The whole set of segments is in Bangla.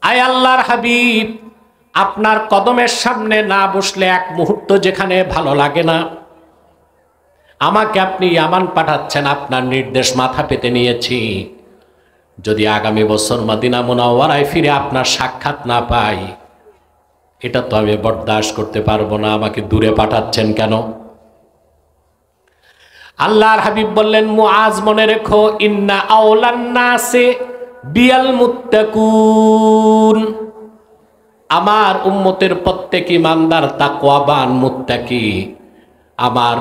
আয় আল্লাহর হাবিব, আপনার কদমের সামনে না বসলে এক মুহূর্ত যেখানে ভালো লাগে না। আমাকে আপনি ইয়ামান পাঠাচ্ছেন, আপনার নির্দেশ মাথা পেতে নিয়েছি। যদি আগামী বছর মদিনা মুনাওয়ারায় ফিরে আপনার সাক্ষাৎ না পাই, এটা তো আমি বরদাস্ত করতে পারবো না। আমাকে দূরে পাঠাচ্ছেন কেন? আল্লাহর হাবিব বললেন, মুআজ মনে রেখো, ইন্না আওলান নাসে বিয়াল মুত্তাকুন, আমার উম্মতের প্রত্যেক ইমানদার তাকওয়াবান মুত্তাকি আমার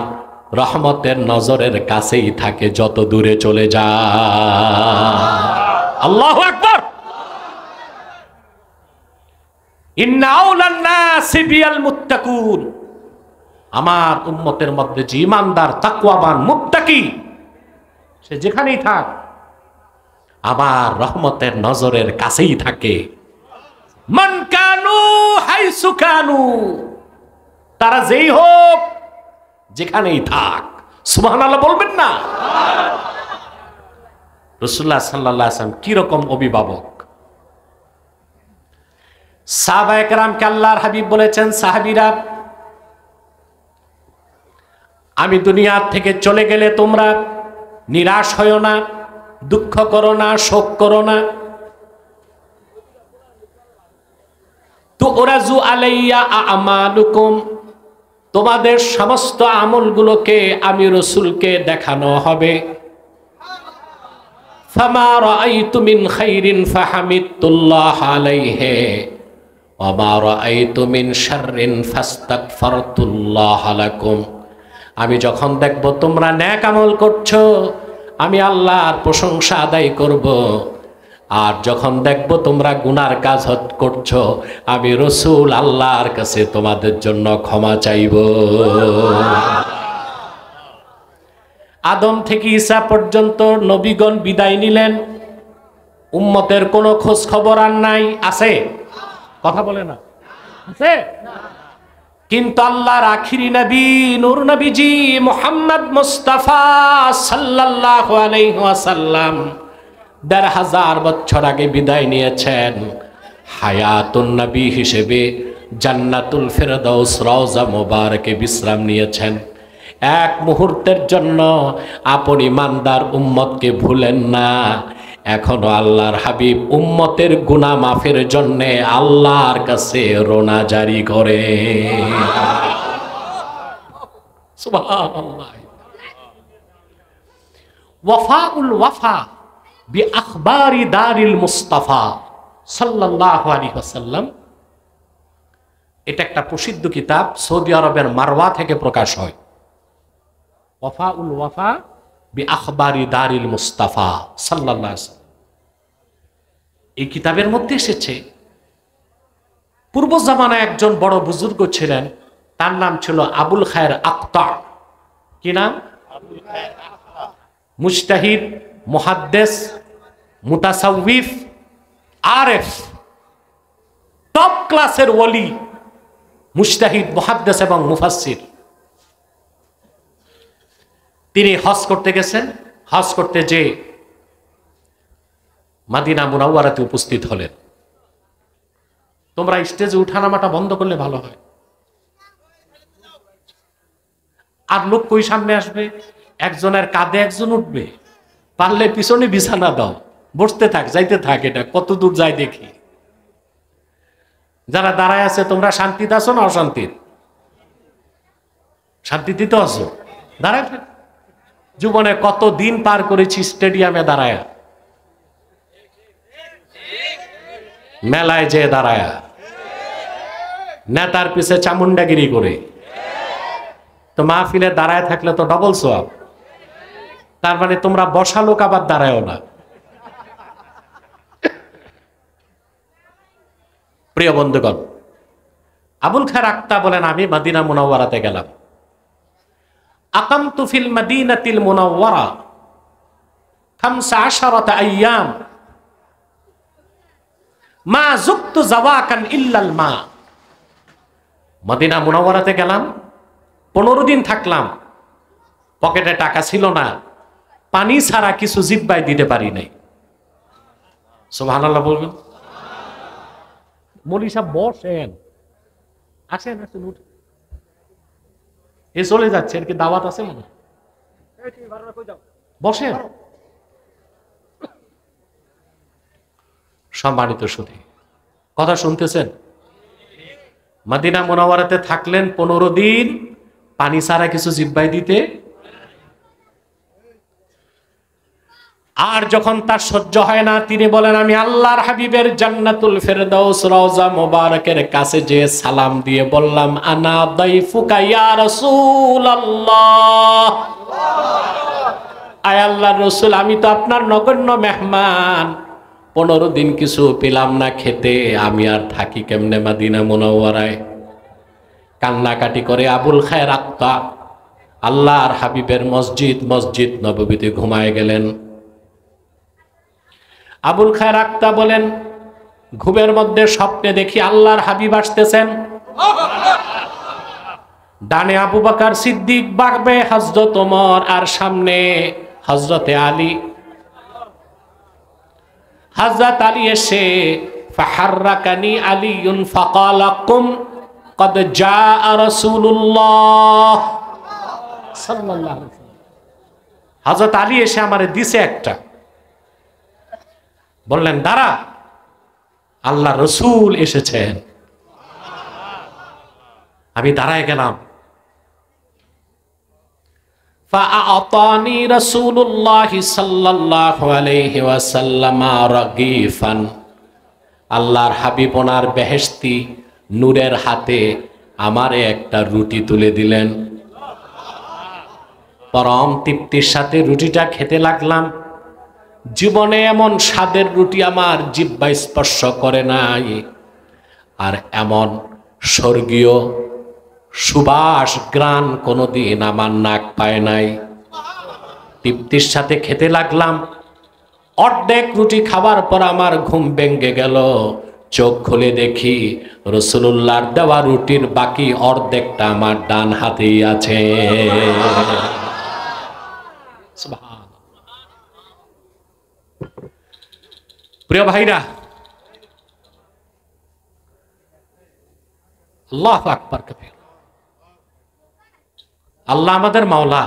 রহমতের নজরের কাছেই থাকে, যত দূরে চলে যায়। আল্লাহু আকবার। ইন্না আওলান নাসি বিয়াল মুত্তাকুন, আমার উম্মতের মধ্যে যে ইমানদার তাকওয়াবান মুত্তাকি, সে যেখানেই থাক আমার রহমতের নজরের কাছেই থাকে। মান কানু হাইসু কানু, তারা যেই হোক যেখানেই থাক। সুবহানাল্লাহ বলবেন না? রাসূলুল্লাহ সাল্লাল্লাহু আলাইহি ওয়াসাল্লাম কি রকম অভিভাবক! সাহাবায়ে কেরামকে আল্লাহর হাবিব বলেছেন, সাহাবীরা, আমি দুনিয়া থেকে চলে গেলে তোমরা নিরাশ হয়ো না, দুঃখ করো না, শোক করো না। তুরাজু আলাইয়া আমালুকুম, তোমাদের সমস্ত আমলগুলোকে আমি রাসূলকে দেখানো হবে। ফামা রাআইতু মিন খাইরিন ফাহামিদতুল্লাহ আলাইহি ওয়া মা রাআইতু মিন শাররিন ফাস্তাগফারতুল্লাহ লাকুম। আমি যখন দেখব তোমরা নেক আমল করছো, আমি আল্লাহর প্রশংসা আদায় করব। আর যখন দেখব তোমরা গুনার কাজ করছো, আমি রাসূল আল্লাহর কাছে তোমাদের জন্য ক্ষমা চাইব। আদম থেকে ঈসা পর্যন্ত নবীগণ বিদায় নিলেন, উম্মতের কোনো খোঁজ খবর আর নাই। আছে? কথা বলে না, আছে? কিন্তু আল্লাহর আখিরি নবী নূর নবীজি মুহাম্মদ মুস্তাফা সাল্লাল্লাহু আলাইহি ওয়াসাল্লাম ১৫০০ বছর আগে বিদায় নিয়েছেন। হায়াতুন নবী হিসেবে জান্নাতুল ফেরদাউস রওজা মুবারকে বিশ্রাম নিয়েছেন। এক মুহূর্তের জন্য আপন ইমানদার উম্মতকে ভুলেন না। এখনো আল্লাহর হাবিব উম্মতের গুনাহ মাফের জন্য আল্লাহর কাছে রোনা জারি করে। সুবহানাল্লাহ। ওয়াফাউল ওয়াফা বিআখবারি দারিল মুস্তাফা সাল্লাল্লাহু আলাইহি ওয়াসাল্লাম, এটা একটা প্রসিদ্ধ কিতাব, সৌদি আরবের মারওয়া থেকে প্রকাশ হয়। ওয়াফাউল ওয়াফা বিআখবারি দারিল মুস্তাফা সাল্লাল্লাহু আলাইহি ওয়াসাল্লাম। এই কিতাবের মধ্যে এসেছে, পূর্ব জামানায় একজন বড় বুজুর্গ ছিলেন, তার নাম ছিল আবুল খায়ের আখতা। কি নাম? মুজতাহিদ, মুহাদ্দিস, মুতাসাউফিফ, আরেফ, টপ ক্লাসের ওলি, মুজতাহিদ, মুহাদ্দিস এবং মুফাসসির। তিনি হজ করতে গেছেন। হজ করতে যে মদিনা মুনাওয়ারাতে উপস্থিত হলেন। তোমরা স্টেজে উঠানামাটা বন্ধ করলে ভালো হয়। আর লোক কই সামনে আসবে? একজনের কাঁধে একজন উঠবে, পারলে পিছনে বিছানা দাও, বসতে থাক, যাইতে থাক, এটা কত দূর যায় দেখি। যারা দাঁড়ায় আছে তোমরা শান্তিতে আছো না অশান্তির? শান্তিতে তো আছো, দাঁড়ায় থাক। জীবনে কত দিন পার করেছি স্টেডিয়ামে দাঁড়ায়, মেলায় যে দাঁড়ায়, নেতার পিছে চামুন্ডাগিরি করে। তো মাহফিলে দাঁড়ায় থাকলে তো ডবল সওয়াব। তার মানে তোমরা বসা লোক আবার দাঁড়ায়ও না। প্রিয় বন্ধুগণ, আবুল খায়ের আখতা বলেন, আমি মদিনা মুনাওয়ারাতে গেলাম। আকামতু ফিল মদিনাতিল মুনাওয়ারা 15 আইয়াম মা যুক্তু যাওয়াকান ইল্লাল মা। মদিনা মুনাওয়ারাতে গেলাম, 15 দিন থাকলাম। পকেটে টাকা ছিল না, পানি ছাড়া কিছু জিব্বায় দিতে পারি নাই। সুবহানাল্লাহ বলবেন। মৌলী সাহেব বসেন, আসেন আসেন, উঠে এ চলে যাচ্ছে, আর কি দাওয়াত আছে মনে হয়? বসেন। সম্মানিত সুধী, কথা শুনতেছেন? মদিনা মুনাওয়ারাতে থাকলেন 15 দিন, পানি ছাড়া কিছু জিব্বায় দিতে, আর যখন তার সহ্য হয় না তিনি বলেন আমি আল্লাহর হাবিবের জান্নাতুল ফেরদাউস রওজা মোবারকের কাছে যে সালাম দিয়ে বললাম আনা দাইফুকা ইয়া রাসূলুল্লাহ, আয় আল্লাহর রাসূল আমি তো আপনার নগণ্য মেহমান, 15 দিন কিছু পেলাম না খেতে, আমি আর থাকি কেমনে মদিনা মুনাওয়ারায়। কান্নাকাটি করে আবুল খায়ের আক্তা আল্লাহর হাবিবের মসজিদ নববীতে ঘুমায় গেলেন। আবুল খায়ের আক্তা বলেন ঘুমের মধ্যে স্বপ্নে দেখি আল্লাহর হাবিব আসতেছেন, ডানে আবু বকর সিদ্দিক, বামে হযরত ওমর, আর সামনে হযরতে আলী। হযরত আলী এসে ফাহাররাকানি আলীউন ফাকালা কুম কদ জাআ রাসূলুল্লাহ সাল্লাল্লাহু আলাইহি ওয়াসাল্লাম। হযরত আলী এসে আমারে দিছে একটা, বললেন দাঁড়া, আল্লাহ রসুল এসেছেন। আমি দাঁড়ায় গেলাম। ফাআতানি রাসূলুল্লাহ সাল্লাল্লাহু আলাইহি ওয়াসাল্লাম রাগীফান, আল্লাহর হাবিব ওনার বেহেশতি নূরের হাতে আমারে একটা রুটি তুলে দিলেন। পরম তৃপ্তির সাথে রুটিটা খেতে লাগলাম। জীবনে এমন স্বাদের রুটি আমার জিহ্বা স্পর্শ করে নাই, আর এমন স্বর্গীয় সুবাস গ্রাণ কোনোদিন আমার নাক পায় নাই। তৃপ্তির সাথে খেতে লাগলাম। অর্ধেক রুটি খাবার পর আমার ঘুম ভেঙে গেল। চোখ খুলে দেখি রাসূলুল্লাহর দেওয়া রুটির বাকি অর্ধেকটা আমার ডান হাতেই আছে। প্রিয় ভাইরা, আল্লাহু আকবার কবীর। আল্লাহ আমাদের মাওলা,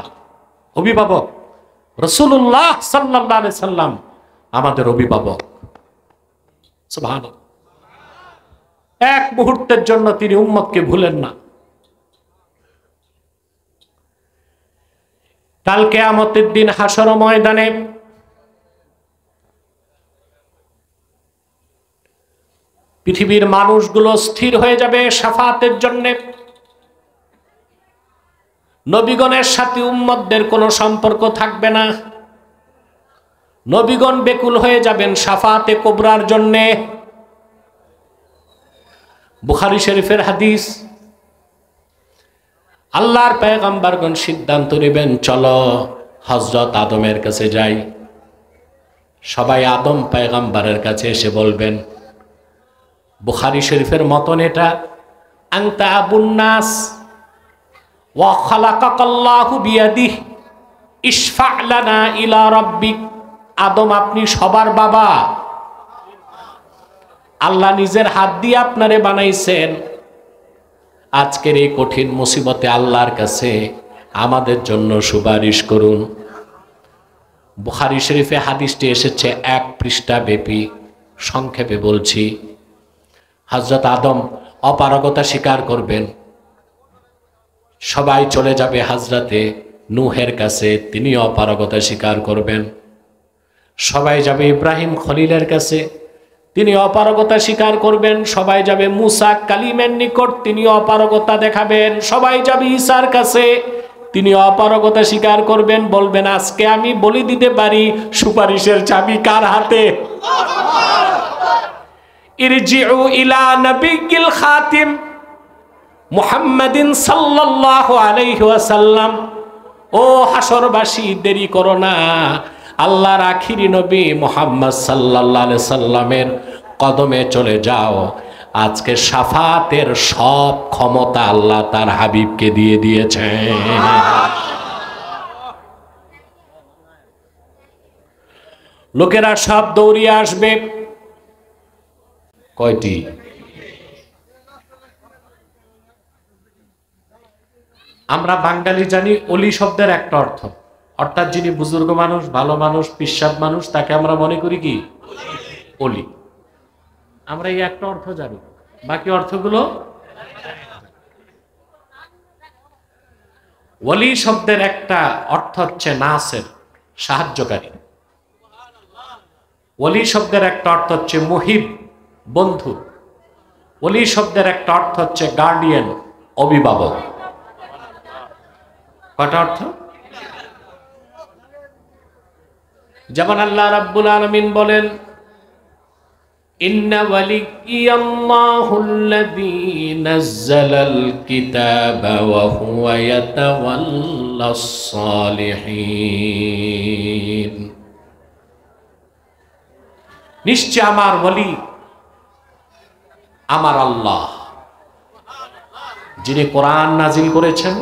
অভিভাবক। রাসূলুল্লাহ সাল্লাল্লাহু আলাইহি সাল্লাম আমাদের অভিভাবক। সুবহানাল্লাহ। এক মুহূর্তের জন্য তিনি উম্মতকে ভুলেন না। কাল কিয়ামতের দিন হাসর ময়দানে পৃথিবীর মানুষগুলো স্থির হয়ে যাবে শাফাতের জন্য। নবীগণের সাথে উম্মতদের কোনো সম্পর্ক থাকবে না। নবীগণ বেকুল হয়ে যাবেন শাফাতে কুবরার জন্য। বুখারী শরীফের হাদিস। আল্লাহর পয়গম্বরগণ সিদ্ধান্ত নেবেন চলো হযরত আদমের কাছে যাই। সবাই আদম পয়গম্বরের কাছে এসে বলবেন, বুখারী শরীফের মতন এটা, আনতা আবুন নাস ওয়া খালাকাকাল্লাহু বিয়াদিহি ইশফা' লানা ইলা রাব্বিক। আদম আপনি সবার বাবা, আল্লাহ নিজের হাত দিয়ে আপনারে বানাইছেন। আজকের এই কঠিন মুসিবতে আল্লাহর কাছে আমাদের জন্য সুপারিশ করুন। বুখারী শরীফে হাদিসটি এসেছে 1 পৃষ্ঠা ব্যাপী। সংক্ষেপে বলছি, হযরত আদম অপারগতা স্বীকার করবেন। সবাই চলে যাবে হযরতে নূহের কাছে, তিনি অপারগতা স্বীকার করবেন। সবাই যাবে ইব্রাহিম খলিলের কাছে, তিনি অপারগতা স্বীকার করবেন। সবাই যাবে মুসা কালিমের নিকট, তিনি অপারগতা দেখাবেন। সবাই যাবে ঈসার কাছে, তিনি অপারগতা স্বীকার করবেন। বলবেন আজকে আমি বলি দিতে পারি সুপারিশের চাবি কার হাতে। ইরজিউ ইলা নবিয়্যিল খাতিম মুহাম্মাদিন সাল্লাল্লাহু আলাইহি ওয়াসাল্লাম। ও হাসরবাসী, দেরি করো না, আল্লাহর আখিরি নবী মুহাম্মদ সাল্লাল্লাহু আলাইহি সাল্লামের কদমে চলে যাও। আজকে শাফাতের সব ক্ষমতা আল্লাহ তার হাবিবকে দিয়ে দিয়েছেন। লোকেরা সব দৌড়িয়ে আসবে। কয়টি? আমরা বাঙালি জানি অলি শব্দের একটা অর্থ, অর্থাৎ যিনি বুজুর্গ মানুষ, ভালো মানুষ, পিসাব মানুষ, তাকে আমরা মনে করি কি অলি। আমরা এই একটা অর্থ জানি, বাকি অর্থগুলো। ওলি শব্দের একটা অর্থ হচ্ছে নাসের, সাহায্যকারী। ওলি শব্দের একটা অর্থ হচ্ছে মুহিব, বন্ধু। ওলি শব্দের একটা অর্থ হচ্ছে গার্ডিয়ান, অভিভাবক। কয়টা অর্থ? যেমন আল্লাহ রাব্বুল আলামিন বলেন, ইন্না ওয়ালিয়াল্লাহুল্লাযী নাযালাল কিতাবা ওয়া হুয়া ইয়াতাওয়াল্লাস সালিহিন। নিশ্চয় আমার ওলি আমার আল্লাহ, যিনি কোরআন নাজিল করেছেন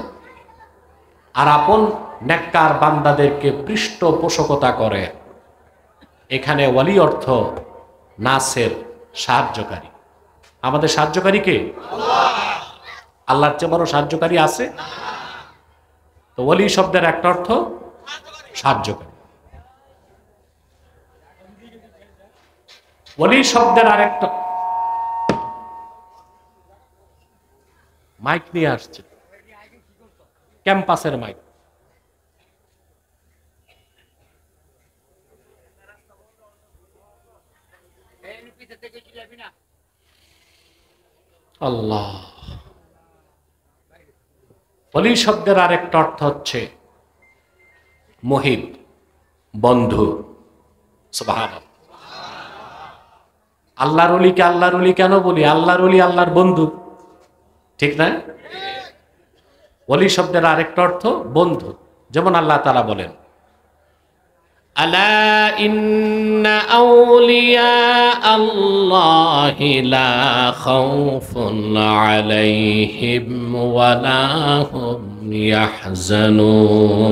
আর আপন নেককার বান্দাদেরকে পৃষ্ঠপোষকতা করে। এখানে ওয়ালি অর্থ নাসের, সাহায্যকারী। আমাদের সাহায্যকারী কে? আল্লাহর চেয়ে বড় সাহায্যকারী আছে? তো ওয়ালি শব্দের একটা অর্থ সাহায্যকারী। ওয়ালি শব্দের আরেকটা, মাইক নিয়ে আসছে, ক্যাম্পাসের মাইক। আল্লাহ। ওলি শব্দের আরেকটা অর্থ হচ্ছে মুহিব, বন্ধু। সুবহানাল্লাহ। আল্লাহর ওলিকে আল্লাহর ওলি কেন বলি? আল্লাহর ওলি আল্লাহর বন্ধু, ঠিক না? ওলি শব্দের আরেকটা অর্থ বন্ধু। যেমন আল্লাহ তাআলা বলেন, আলা ইন্না আউলিয়া আল্লাহি লা খাউফুন আলাইহিম ওয়া লা হুম ইয়াহজানুন।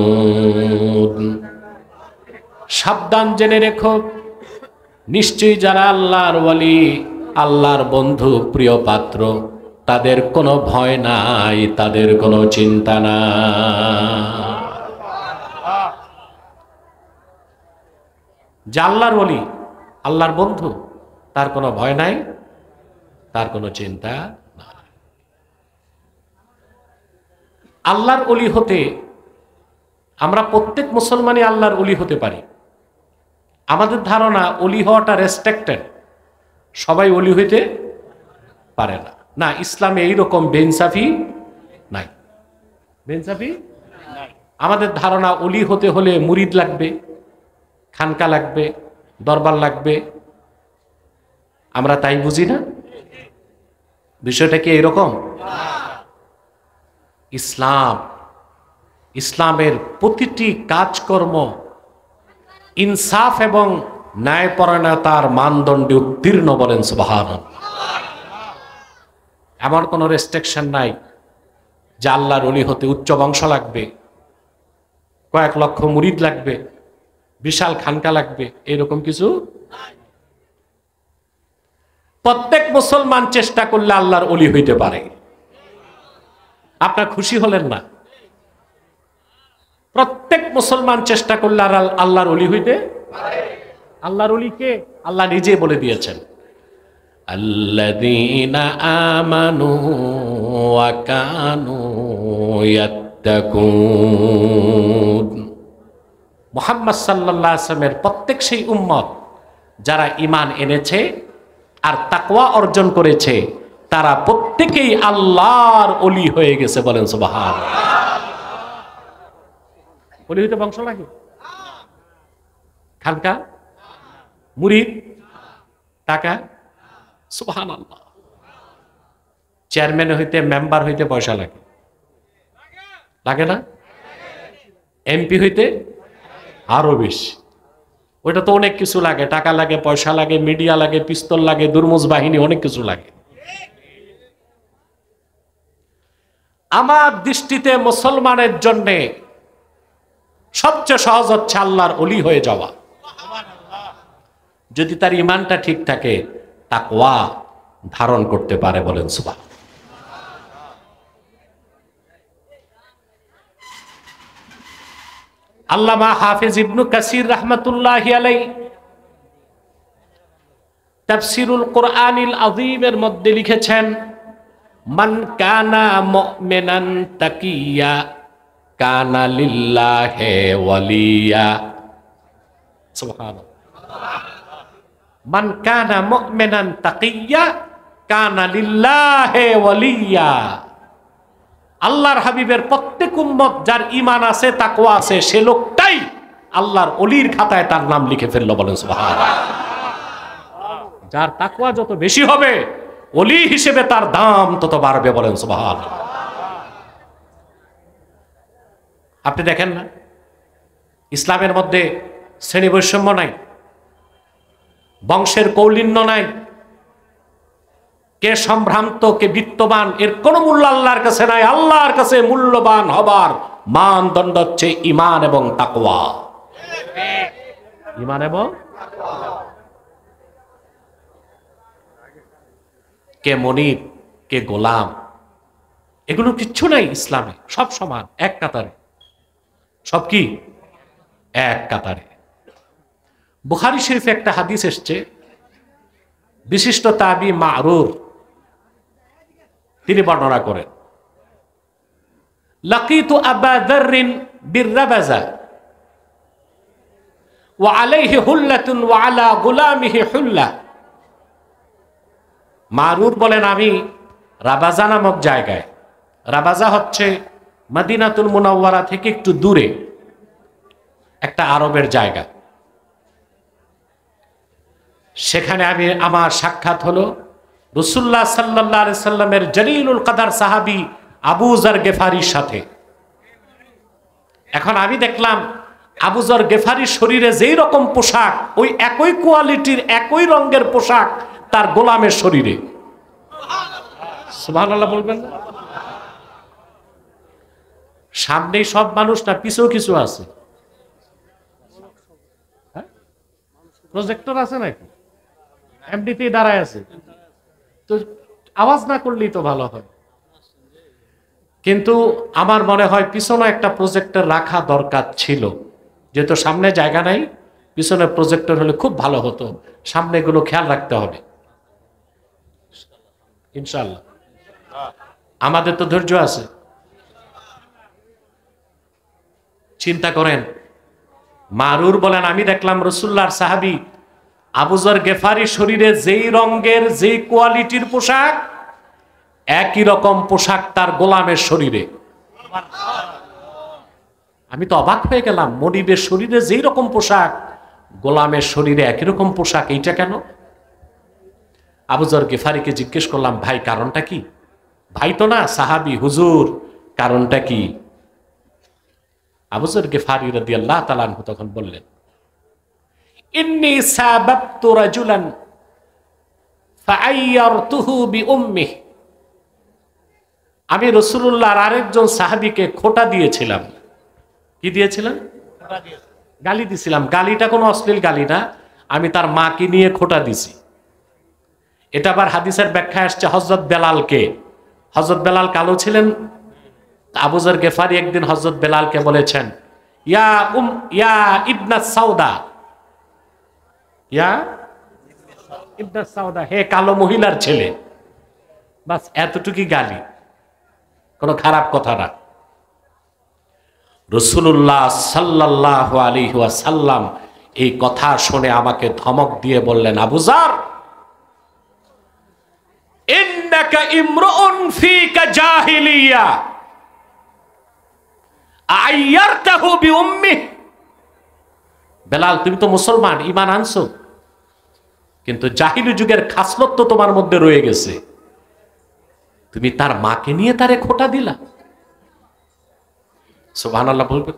সাবধান, জেনে রেখো, নিশ্চয়ই যারা আল্লাহর ওলি, আল্লাহর বন্ধু, প্রিয় পাত্র, তাদের কোনো ভয় নাই, তাদের কোনো চিন্তা নাই। যে আল্লাহর ওলি, আল্লাহর বন্ধু, তার কোনো ভয় নাই, তার কোনো চিন্তা নাই। আল্লাহর ওলি হতে আমরা প্রত্যেক মুসলমানই আল্লাহর ওলি হতে পারি। আমাদের ধারণা ওলি হওয়াটা রেস্ট্রিক্টেড, সবাই ওলি হইতে পারে না। না, ইসলামে এইরকম বেইনসাফি নাই, বেইনসাফি নাই। আমাদের ধারণা ওলি হতে হলে মুরিদ লাগবে, খানকা লাগবে, দরবার লাগবে। আমরা তাই বুঝি না। বিষয়টা কি এরকম? ইসলামের প্রতিটি কাজকর্ম ইনসাফ এবং ন্যায়পরায়ণতার মানদণ্ডে উত্তীর্ণ, বলেন সুবহানাল্লাহ। এমন কোনো রেস্ট্রিকশন নাই যে আল্লাহর ওলি হতে উচ্চ বংশ লাগবে, কয়েক লক্ষ মুরিদ লাগবে, বিশাল খানকা লাগবে, এরকম কিছু। প্রত্যেক মুসলমান চেষ্টা করলে আল্লাহর ওলি হইতে পারে। আপনার খুশি হলেন না? প্রত্যেক মুসলমান চেষ্টা করলে আল্লাহর ওলি হইতে পারে। আল্লাহর ওলি কে? আল্লাহ নিজে বলে দিয়েছেন, আল্লাযীনা আমানু ওয়া কানু ইয়াত্তাকুন। মুহাম্মদ সাল্লাল্লাহু আলাইহি ওয়াসাল্লামের প্রত্যেক সেই উম্মত যারা ঈমান এনেছে আর তাকওয়া অর্জন করেছে, তারা প্রত্যেকেই আল্লাহর ওলি হয়ে গেছে, বলেন সুবহানাল্লাহ। ওলি হইতে বংশ লাগে? খানকা, মুরিদ, টাকা? সুবহানাল্লাহ। চেয়ারম্যান হইতে, মেম্বার হইতে পয়সা লাগে, লাগে না? এমপি হইতে আরো বেশি। ওইটা তো অনেক কিছু লাগে, টাকা লাগে, পয়সা লাগে, মিডিয়া লাগে, পিস্তল লাগে, দুর্মুজ বাহিনী, অনেক কিছু লাগে। আমার দৃষ্টিতে মুসলমানের জন্য সবচেয়ে সহজ হচ্ছে আল্লাহর ওলি হয়ে যাওয়া, যদি তার ঈমানটা ঠিক থাকে, তাকওয়া ধারণ করতে পারে, বলেন সুবহানাল্লাহ। আল্লামা হাফেজ ইবনু কাসির রাহমাতুল্লাহি আলাইহি তাফসীরুল কুরআনিল আযীমের মধ্যে লিখেছেন, মান কানা মুমিনান তাকিয়া কানা লিল্লাহি ওয়ালিয়া। সুবহানাল্লাহ। মান কানা মুমিনান তাকিয়া কানা লিল্লাহি ওয়ালিয়া। আল্লাহর হাবিবের প্রত্যেক উম্মত যার ঈমান আছে, তাকওয়া আছে, সে লোকটাই আল্লাহর ওলির খাতায় তার নাম লিখে ফেললো। বলেন সুবহানাল্লাহ। যার তাকওয়া যত বেশি হবে, ওলি হিসেবে তার দাম তত বাড়বে। বলেন সুবহানাল্লাহ। আপনি দেখেন না, ইসলামের মধ্যে শ্রেণী বৈষম্য নাই, বংশের কৌলিন্য নাই, কে সম্ভ্রান্ত কে বিত্তবান এর কোনো মূল্য আল্লাহর কাছে নাই। আল্লাহর কাছে মূল্যবান হবার মানদণ্ড হচ্ছে ঈমান এবং তাকওয়া। ঈমান এবং কে মনিব কে গোলাম এগুলো কিচ্ছু নাই ইসলামে, সব সমান, এক কাতারে। সব কি এক কাতারে। বুখারী শরীফে একটা হাদিস এসছে, বিশিষ্ট তাবী মারুর তিনি বর্ণনা করেন, লাকিতু আবা যাররিন বিররাবাজা ওয়া আলাইহি হুল্লাতুন ওয়া আলা গুলামিহি হুল্লা। মারুর বলেন, আমি রাবাজা নামক জায়গায়, রাবাজা হচ্ছে মদিনাতুল মুনাওয়ারা থেকে একটু দূরে একটা আরবের জায়গা, সেখানে আমার সাক্ষাৎ হলো রাসূলুল্লাহ সাল্লাল্লাহু আলাইহি সাল্লামের জলিলুল কদর সাহাবী আবু যর গেফারির সাথে। এখন আমি দেখলাম আবু যর গেফারির শরীরে যেই রকম পোশাক, ওই একই কোয়ালিটির একই রঙের পোশাক তার গোলামের শরীরে। সুবহানাল্লাহ বলবেন না? সামনেই সব মানুষ না, পিছেও কিছু আছে? প্রজেক্টর আছে নাকি? এমডিতেই দাঁড়ায় আছে তো আওয়াজ না করলেই তো ভালো হয়। কিন্তু আমার মনে হয় পিছনে একটা প্রজেক্টর রাখা দরকার ছিল, যেহেতু সামনে জায়গা নাই, পিছনে প্রজেক্টর হলে খুব ভালো হতো। সামনে এগুলো খেয়াল রাখতে হবে ইনশাআল্লাহ। আমাদের তো ধৈর্য আছে। চিন্তা করেন, মারুর বলেন, আমি দেখলাম রাসূলুল্লাহর সাহাবী আবু যর গেফারি শরীরে যেই রঙের যেই কোয়ালিটির পোশাক, একই রকম পোশাক তার গোলামের শরীরে। আমি তো অবাক হয়ে গেলাম, মনিবের শরীরে যেই রকম পোশাক, গোলামের শরীরে একই রকম পোশাক, এইটা কেন? আবু যর গেফারিকে জিজ্ঞেস করলাম, ভাই কারণটা কি? ভাই তো না, সাহাবী, হুজুর কারণটা কি? আবু যর গেফারি রাদিয়াল্লাহু তাআলা আনহু তখন বললেন, ইন্নী সাবাবতু রাজুলান ফাআইয়ারতুহু বিউম্মিহি। আমি রাসূলুল্লাহর আরেকজন সাহাবীকে খোঁটা দিয়েছিলাম। কি দিয়েছিলাম? গালি দিয়েছিলাম। গালিটা কোনো অশ্লীল গালি না, আমি তার মাকে নিয়ে খোঁটা দিছি। এটা আবার হাদিসের ব্যাখ্যা আসছে হযরত বেলালকে। হযরত বেলাল কালো ছিলেন। আবু যর গেফারি একদিন হযরত বেলালকে বলেছেন, ইয়া ইবনাস সাউদা, ইয়া ইবনাস সাউদা, হে কালো মহিলার ছেলে। বাস এতটুকুই গালি, কোনো খারাপ কথা না। রাসূলুল্লাহ সাল্লাল্লাহু আলাইহি ওয়াসাল্লাম এই কথা শুনে আমাকে ধমক দিয়ে বললেন, আবু যর, ইন্নাকা ইমরুন ফীকা জাহিলিয়া আইয়ারতাহু বিউম্মিহি। বেলাল, তুমি তো মুসলমান, ঈমান আনছো, কিন্তু জাহিলি যুগের খাসলত তো তোমার মধ্যে রয়ে গেছে, তুমি তার মাকে নিয়ে তারে খোঁটা দিলা। সুবহানাল্লাহ বলবেন।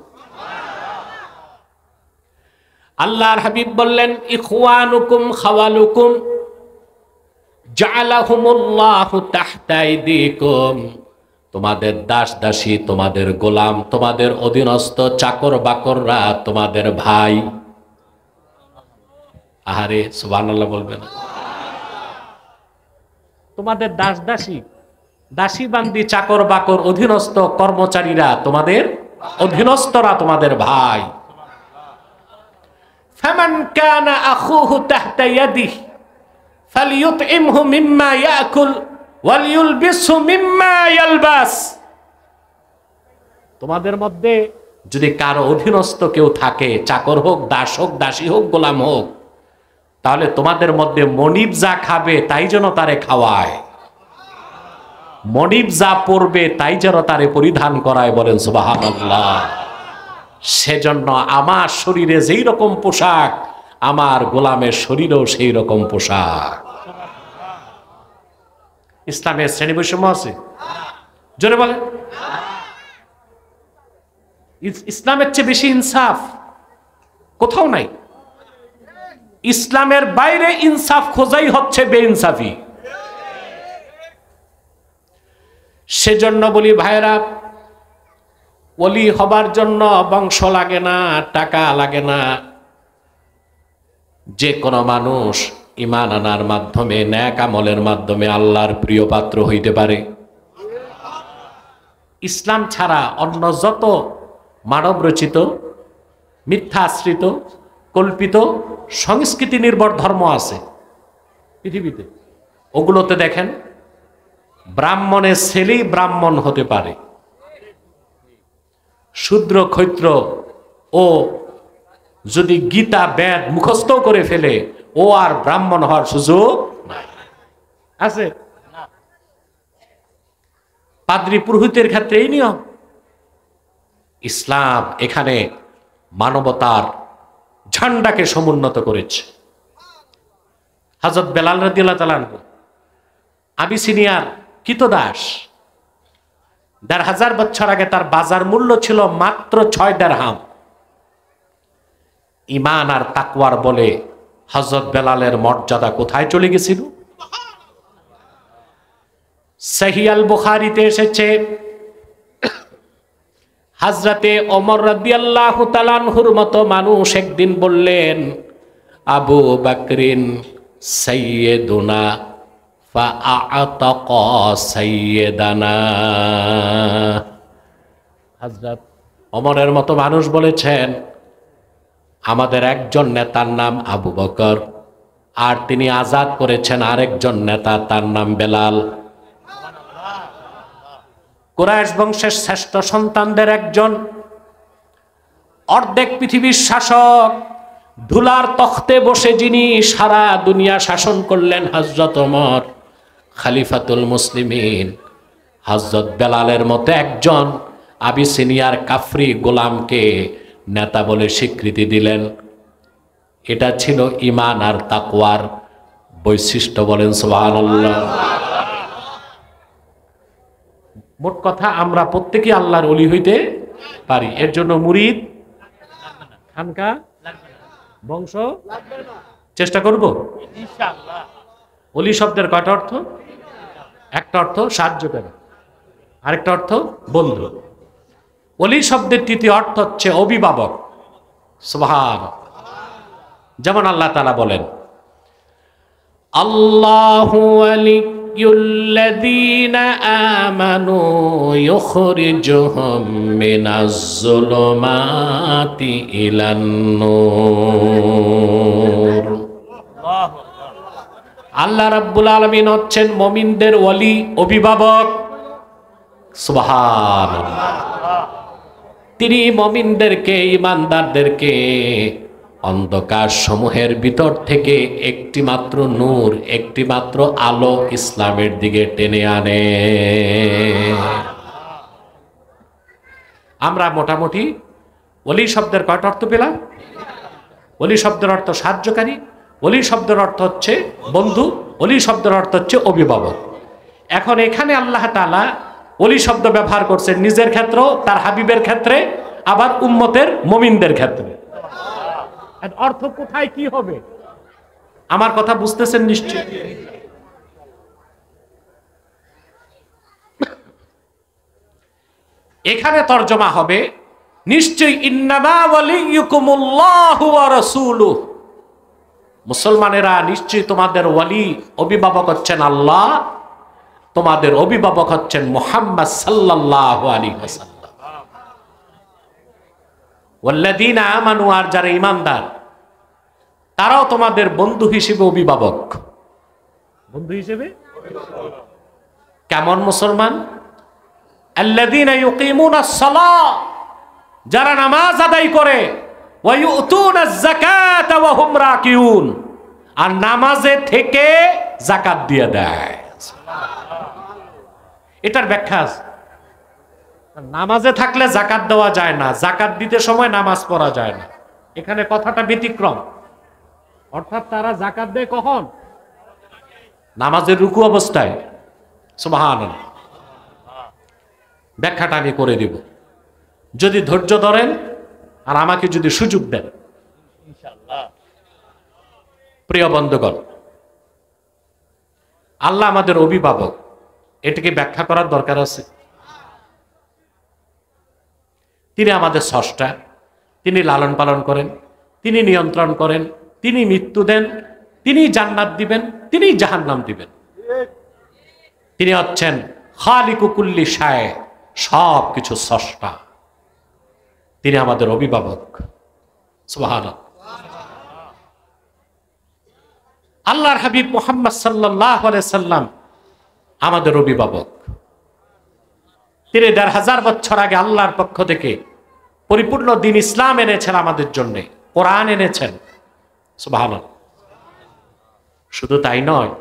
আল্লাহর হাবিব বললেন, ইখওয়ানুকুম খাওয়ালুকুম জাআলাহুমুল্লাহু তাহতা আইদিকুম। তোমাদের দাস দাসী, তোমাদের গোলাম, তোমাদের অধীনস্থ চাকর বাকররা তোমাদের ভাই। আহারে সুবহানাল্লাহ বলবেন। তোমাদের দাস দাসী, দাসী বান্দি, চাকর বাকর, অধীনস্থ কর্মচারীরা তোমাদের, অধীনস্থরা তোমাদের ভাই। ফামান কানা আখুহু তাহতা ইয়াদিহি ফালিয়ুতইমহু মিম্মা ইয়াকুল ওয়ালিয়ুলবিসহু মিম্মা ইয়ালবাস। তোমাদের মধ্যে যদি কারো অধীনস্থ কেউ থাকে, চাকর হোক, দাস হোক, দাসী হোক, গোলাম হোক, তাহলে তোমাদের মধ্যে মনিব যা খাবে তাই যেন তারে খাওয়ায়, মনিব যা পরবে তাই যেন তারে পরিধান করায়। বলেন সুবহানাল্লাহ। সেজন্য আমার শরীরে যেই রকম পোশাক, আমার গোলামের শরীরেও সেই রকম পোশাক। ইসলামের শ্রেণী বৈষম্য আছে? জোরে বলেন। ইসলামের চেয়ে বেশি ইনসাফ কোথাও নাই। ইসলামের বাইরে ইনসাফ খোঁজাই হচ্ছে বেইনসাফি। সেজন্য বলি ভাইরা, ওলি হবার জন্য বংশ লাগে না, টাকা লাগে না। যে কোনো মানুষ ঈমান আনার মাধ্যমে, নেক আমলের মাধ্যমে আল্লাহর প্রিয় পাত্র হইতে পারে। ইসলাম ছাড়া অন্য যত মানব রচিত, মিথ্যা আশ্রিত, কল্পিত, সংস্কৃতি নির্ভর ধর্ম আছে পৃথিবীতে, ওগুলোতে দেখেন ব্রাহ্মণের ছেলেই ব্রাহ্মণ হতে পারে, শূদ্র ক্ষত্র ও যদি গীতা বেদ মুখস্থ করে ফেলে, ও আর ব্রাহ্মণ হওয়ার সুযোগ আছে? পাদ্রী পুরোহিতের ক্ষেত্রে এই নিয়ম। ইসলাম এখানে মানবতার ঝান্ডাকে সমুন্নত করেছে। হযরত বেলাল রাদিয়াল্লাহু তাআলা আনহু আবিসিনিয়ার কৃতদাস, ১৫০০ বছর আগে তার বাজার মূল্য ছিল মাত্র ৬ দিরহাম। ঈমান আর তাকওয়ার বলে হযরত বেলালের মর্যাদা কোথায় চলে গেছিল? সহিহ আল বুখারীতে এসেছে, হযরতে ওমর রাদিয়াল্লাহু তাআলা আনহুর মতো মানুষ একদিন বললেন, আবু বকরিন সাইয়্যিদুনা ফাআতাকা সাইয়্যিদানা। হযরত ওমরের মতো মানুষ বলেছেন, আমাদের একজন নেতার নাম আবু বকর, আর তিনি আজাদ করেছেন আরেকজন নেতা, তার নাম বেলাল। কুরাইশ বংশের শ্রেষ্ঠ সন্তানদের একজন, অর্ধেক পৃথিবীর শাসক, ধুলার তখতে বসে যিনি সারা দুনিয়া শাসন করলেন, হযরত ওমর খলিফাতুল মুসলিমিন, হযরত বেলালের মতো একজন আবিসিনিয়ার কাফরি গোলামকে নেতা বলে স্বীকৃতি দিলেন। এটা ছিল ঈমান আর তাকওয়ার বৈশিষ্ট্য। বলেন সুবহানাল্লাহ। মোট কথা, আমরা প্রত্যেকে আল্লাহর ওলি হইতে পারি। এর জন্য মুরিদ, খানকা, বংশ চেষ্টা করব ইনশাআল্লাহ। ওলি শব্দের কয়টা অর্থ? একটা অর্থ সাহায্যকারী, আরেকটা অর্থ বন্ধু। ওলি শব্দের তৃতীয় অর্থ হচ্ছে অভিভাবক। সুবহানাল্লাহ। যেমন আল্লাহ তাআলা বলেন, আল্লাহু ওয়ালিয়্যুল্লাযীনা আমানু ইউখরিজুহুম মিনাজ-যুলুমাতি ইলান-নূর। আল্লাহ রাব্বুল আলামিন হচ্ছেন মুমিনদের ওলি, অভিভাবক। সুবহানাল্লাহ। তিনি মুমিনদেরকে, ঈমানদারদেরকে অন্ধকার সমূহের ভিতর থেকে একটি মাত্র নূর, একটি মাত্র আলো ইসলামের দিকে টেনে আনে। আমরা মোটামুটি ওলি শব্দের কয়টা অর্থ পেলাম? ওলি শব্দের অর্থ সাহায্যকারী, ওলি শব্দের অর্থ হচ্ছে বন্ধু, ওলি শব্দের অর্থ হচ্ছে অভিভাবক। এখন এখানে আল্লাহ তাআলা ওলি শব্দ ব্যবহার করছেন নিজের ক্ষেত্র, তার হাবিবের ক্ষেত্রে, আবার উম্মতের মুমিনদের ক্ষেত্রে। অর্থ কোথায় কি হবে? আমার কথা বুঝতেছেন নিশ্চয়? এখানে তরজমা হবে নিশ্চয়ই, ইন্নামা ওয়ালিয়্যুকুমুল্লাহু ওয়া রাসূলুহু। মুসলমানেরা, নিশ্চয়ই তোমাদের ওয়ালি, অভিভাবক হচ্ছেন আল্লাহ, তোমাদের অভিভাবক হচ্ছেন মুহাম্মদ সাল্লাল্লাহু আলাইহি ওয়াসাল্লাম। ওয়াল্লাযীনা আমানু, আর যারা ঈমানদার, তারাও তোমাদের বন্ধু হিসেবে অভিভাবক। বন্ধু হিসেবে কেমন মুসলমান? আল্লাযীনা ইউকিমুনাস সালাহ, যারা নামাজ আদায় করে, ওয়া ইউতুনাজ যাকাতা ওয়া হুম রাকিউন, আর নামাজে থেকে যাকাত দিয়ে দেয়। এটার ব্যাখ্যা আছে। নামাজে থাকলে যাকাত দেওয়া যায় না, যাকাত দিতে সময় নামাজ পড়া যায় না, এখানে কথাটা ব্যতিক্রম। অর্থাৎ তারা যাকাত দেয় কখন? নামাজের রুকু অবস্থায়। সুবহানাল্লাহ। ব্যাখ্যাটা আমি করে দিব যদি ধৈর্য ধরেন আর আমাকে যদি সুযোগ দেন ইনশাআল্লাহ। প্রিয় বন্ধুগণ, আল্লাহ আমাদের অভিভাবক, এটাকে ব্যাখ্যা করার দরকার আছে। তিনি আমাদের স্রষ্টা, তিনি লালন পালন করেন, তিনি নিয়ন্ত্রণ করেন, তিনি মৃত্যু দেন, তিনি জান্নাত দিবেন, তিনি জাহান্নাম দিবেন। তিনি হচ্ছেন খালিকু কুল্লি শায়, সব কিছু স্রষ্টা। তিনি আমাদের অভিভাবক। সুবহানাল্লাহ। আল্লাহর হাবিব মুহাম্মদ সাল্লাল্লাহু আলাইহি সাল্লাম আমাদের অভিভাবক। তিনি ১৫০০ বছর আগে আল্লাহর পক্ষ থেকে পরিপূর্ণ দ্বীন ইসলাম এনেছেন আমাদের জন্য, কোরআন এনেছেন। সুবহানাল্লাহ। শুধু তাই নয়,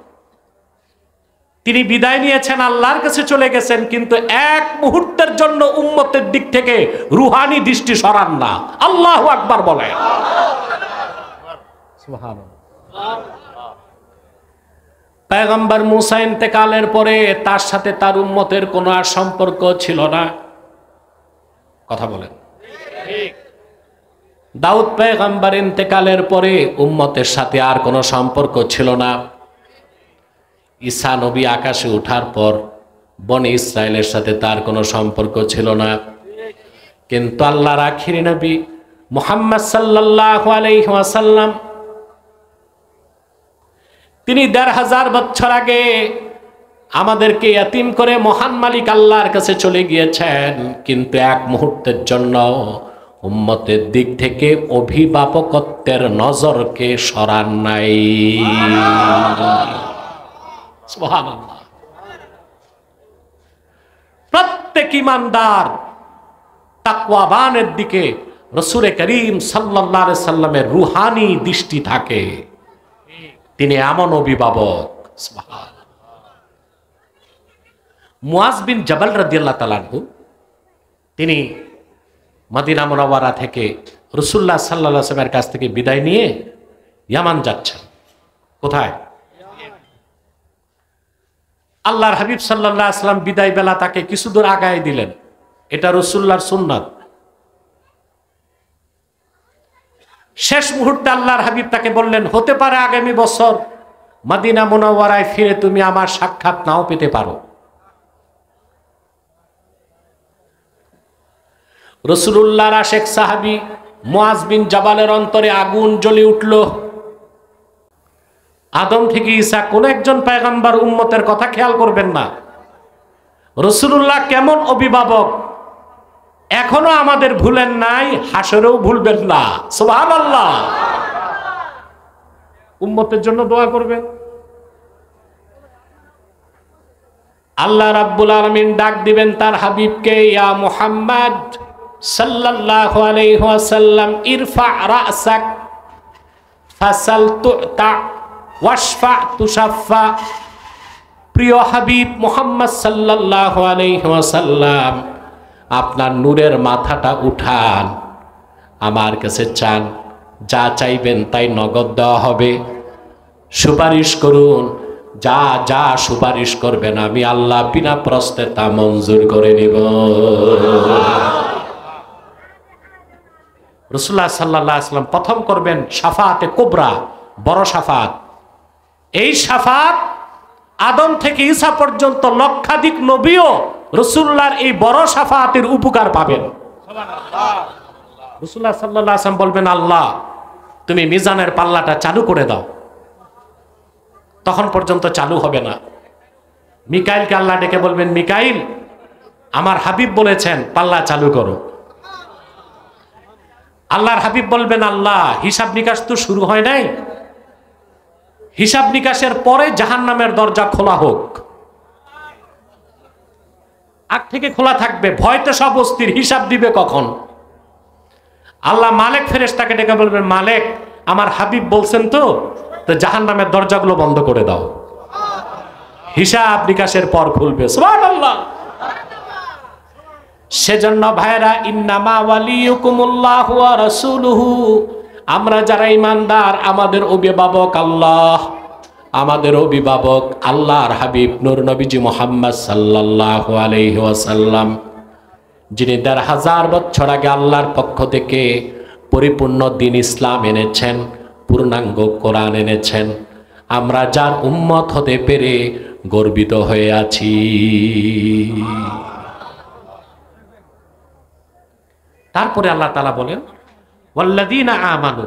তিনি বিদায় নিয়েছেন, আল্লাহর কাছে চলে গেছেন, কিন্তু এক মুহূর্তের জন্য উম্মতের দিক থেকে রুহানি দৃষ্টি সরান না। আল্লাহু আকবার বলেন। সুবহানাল্লাহ। পয়গম্বর মুসা ইন্তেকালের পরে তার সাথে তার উম্মতের কোনো আর সম্পর্ক ছিল না। কথা বলেন। দাউদ পয়গম্বর ইন্তেকালের পরে উম্মতের সাথে আর কোনো সম্পর্ক ছিল না। ঈসা নবী আকাশে ওঠার পর বনি ইসরায়েলের সাথে তার কোনো সম্পর্ক ছিল না। কিন্তু আল্লাহর আখিরি নবী মুহাম্মদ সাল্লাল্লাহু আলাইহি ওয়াসাল্লাম, তিনি ১৫০০ বছর আগে আমাদেরকে ইয়াতিম করে মহান মালিক আল্লাহর কাছে চলে গিয়েছেন, কিন্তু এক মুহূর্তের জন্য উম্মতের দিক থেকে অভিভাবকত্বের নজরকে সরান নাই। সুবহানাল্লাহ। প্রত্যেক ঈমানদার তাকওয়াবানের দিকে রাসূল করিম সাল্লাল্লাহু আলাইহি সাল্লামের রূহানি দৃষ্টি থাকে। তিনি এমন অভিভাবক। সুবহানাল্লাহ। মুআজ বিন জাবাল রাদিয়াল্লাহু তাআলা আনহু, তিনি মদিনা মুনাওয়ারা থেকে রাসূলুল্লাহ সাল্লাল্লাহু আলাইহি ওয়াসাল্লামের কাছ থেকে বিদায় নিয়ে ইয়ামান যাচ্ছেন। কোথায়? আল্লাহর হাবিব সাল্লাল্লাহু আলাইহি ওয়াসাল্লাম বিদায় বেলা তাকে কিছু দূর আগায় দিলেন। এটা রাসূলুল্লাহর সুন্নাত। শেষ মুহূর্তে আল্লাহর হাবিব তাকে বললেন, হতে পারে আগামী বছর মদিনা মুনাওয়ারায় ফিরে তুমি আমার সাক্ষাৎ নাও পেতে পারো। রাসূলুল্লাহর আশেক সাহাবী মুআজ বিন জাবালের অন্তরে আগুন জ্বলে উঠল। আদম থেকে ঈসা কোন একজন পয়গম্বর উম্মতের কথা খেয়াল করবেন না? রাসূলুল্লাহ কেমন অভিভাবক এখনো আমাদের ভুলেন নাই, হাসরেও ভুলবেন না। সুবহানাল্লাহ। উম্মতের জন্য দোয়া করবেন। আল্লাহ রাব্বুল আলামিন ডাক দিবেন তার হাবিবকে, ইয়া মুহাম্মদ সাল্লাল্লাহু আলাইহি ওয়াসাল্লাম, ইরফা রাসাক ফাসাল তুতা ওয়াশফা তুশাফা। প্রিয় হাবিব মুহাম্মদ সাল্লাল্লাহু আলাইহি ওয়াসাল্লাম, আপনার নূরের মাথাটা উঠান, আমার কাছে চান, যা চাইবেন তাই নগদ দেওয়া হবে। সুপারিশ করুন, যা যা সুপারিশ করবেন আমি আল্লাহ বিনা প্রশ্নে তা মঞ্জুর করে নিব। রাসূলুল্লাহ সাল্লাল্লাহু আলাইহি ওয়াসাল্লাম প্রথম করবেন শাফাআতে কুবরা, বড় শাফাআত। এই শাফাআত আদম থেকে ঈসা পর্যন্ত লক্ষাধিক নবীও রাসূলুল্লাহর এই বড় শাফাআতের উপকার পাবেন। সুবহানাল্লাহ। রাসূলুল্লাহ সাল্লাল্লাহু আলাইহি ওয়াসাল্লাম বলবেন, আল্লাহ তুমি মিজানের পাল্লাটা চালু করে দাও। তখন পর্যন্ত চালু হবে না। মিকাইলকে আল্লাহ ডেকে বলবেন, মিকাইল আমার হাবিব বলেছেন পাল্লা চালু করো। আল্লাহর হাবিব বলবেন, আল্লাহ হিসাব নিকাশ তো শুরু হয় নাই, হিসাব নিকাশের পরে জাহান্নামের দরজা খোলা হোক। আগ থেকে খোলা থাকবে, ভয়তে সব অস্থির, হিসাব দিবে কখন। আল্লাহ মালিক ফেরেশতাকে ডেকে বলবেন, মালিক আমার হাবিব বলছেন তো জাহান্নামের দরজাগুলো বন্ধ করে দাও, হিসাব নিকাশের পর খুলবে। সুবহানাল্লাহ। সেজন্য ভাইরা, ইন্নামা ওয়ালিয়ুকুমুল্লাহু ওয়া রাসূলুহু, আমরা যারা ঈমানদার, আমাদের অভিভাবক আল্লাহ, আমাদের অভিভাবক আল্লাহর হাবিব নূর নবীজি মুহাম্মদ সাল্লাল্লাহু আলাইহি ওয়াসাল্লাম, যিনি ১৫০০ বছর আগে আল্লাহর পক্ষ থেকে পরিপূর্ণ দ্বীন ইসলাম এনেছেন, পূর্ণাঙ্গ কোরআন এনেছেন। আমরা যার উম্মত হতে পেরে গর্বিত হয়ে আছি। তারপরে আল্লাহ তাআলা বলেন, ওয়াল্লাযীনা আমানু,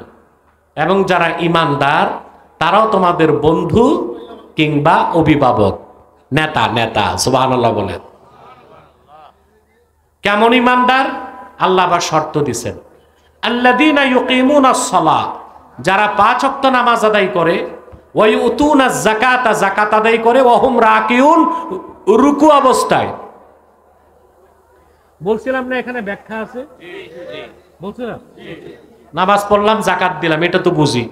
এবং যারা ঈমানদার তারাও তোমাদের বন্ধু কিংবা অভিভাবক, নেতা। সুবহানাল্লাহ বলেন। কেমন ঈমানদার? আল্লাহ আবার শর্ত দিবেন, আল্লাযীনা ইউকিমুনাস সালাহ, যারা ৫ ওয়াক্ত নামাজ আদায় করে, ওয়া ইউতুনাজ যাকাতা, যাকাত আদায় করে, ওয়া হুম রাকিউন, রুকু অবস্থায়। বলছিলাম না এখানে ব্যাখ্যা আছে, বলছিলাম নামাজ পড়লাম যাকাত দিলাম, এটা তো বুঝি।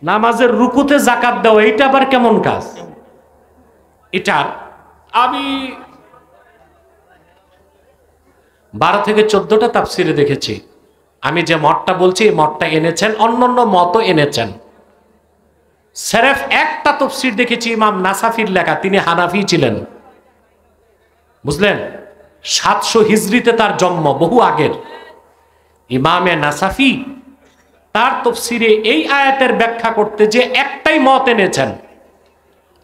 নামাজের রুকুতে যাকাত দেওয়া, এটা আবার কেমন কাজ? এটার আমি 12 থেকে 14টা তাফসিরে দেখেছি। আমি যে মতটা বলছি, এই মতটা এনেছেন, অন্যান্য মতও এনেছেন। সেরেফ একটা তাফসির দেখেছি ইমাম নাসাফির লেখা, তিনি হানাফি ছিলেন, বুঝলেন? 700 হিজরিতে তার জন্ম, বহু আগের। ইমামে নাসাফি তার তাফসিরে এই আয়াতের ব্যাখ্যা করতে যে একটাই মত এনেছেন।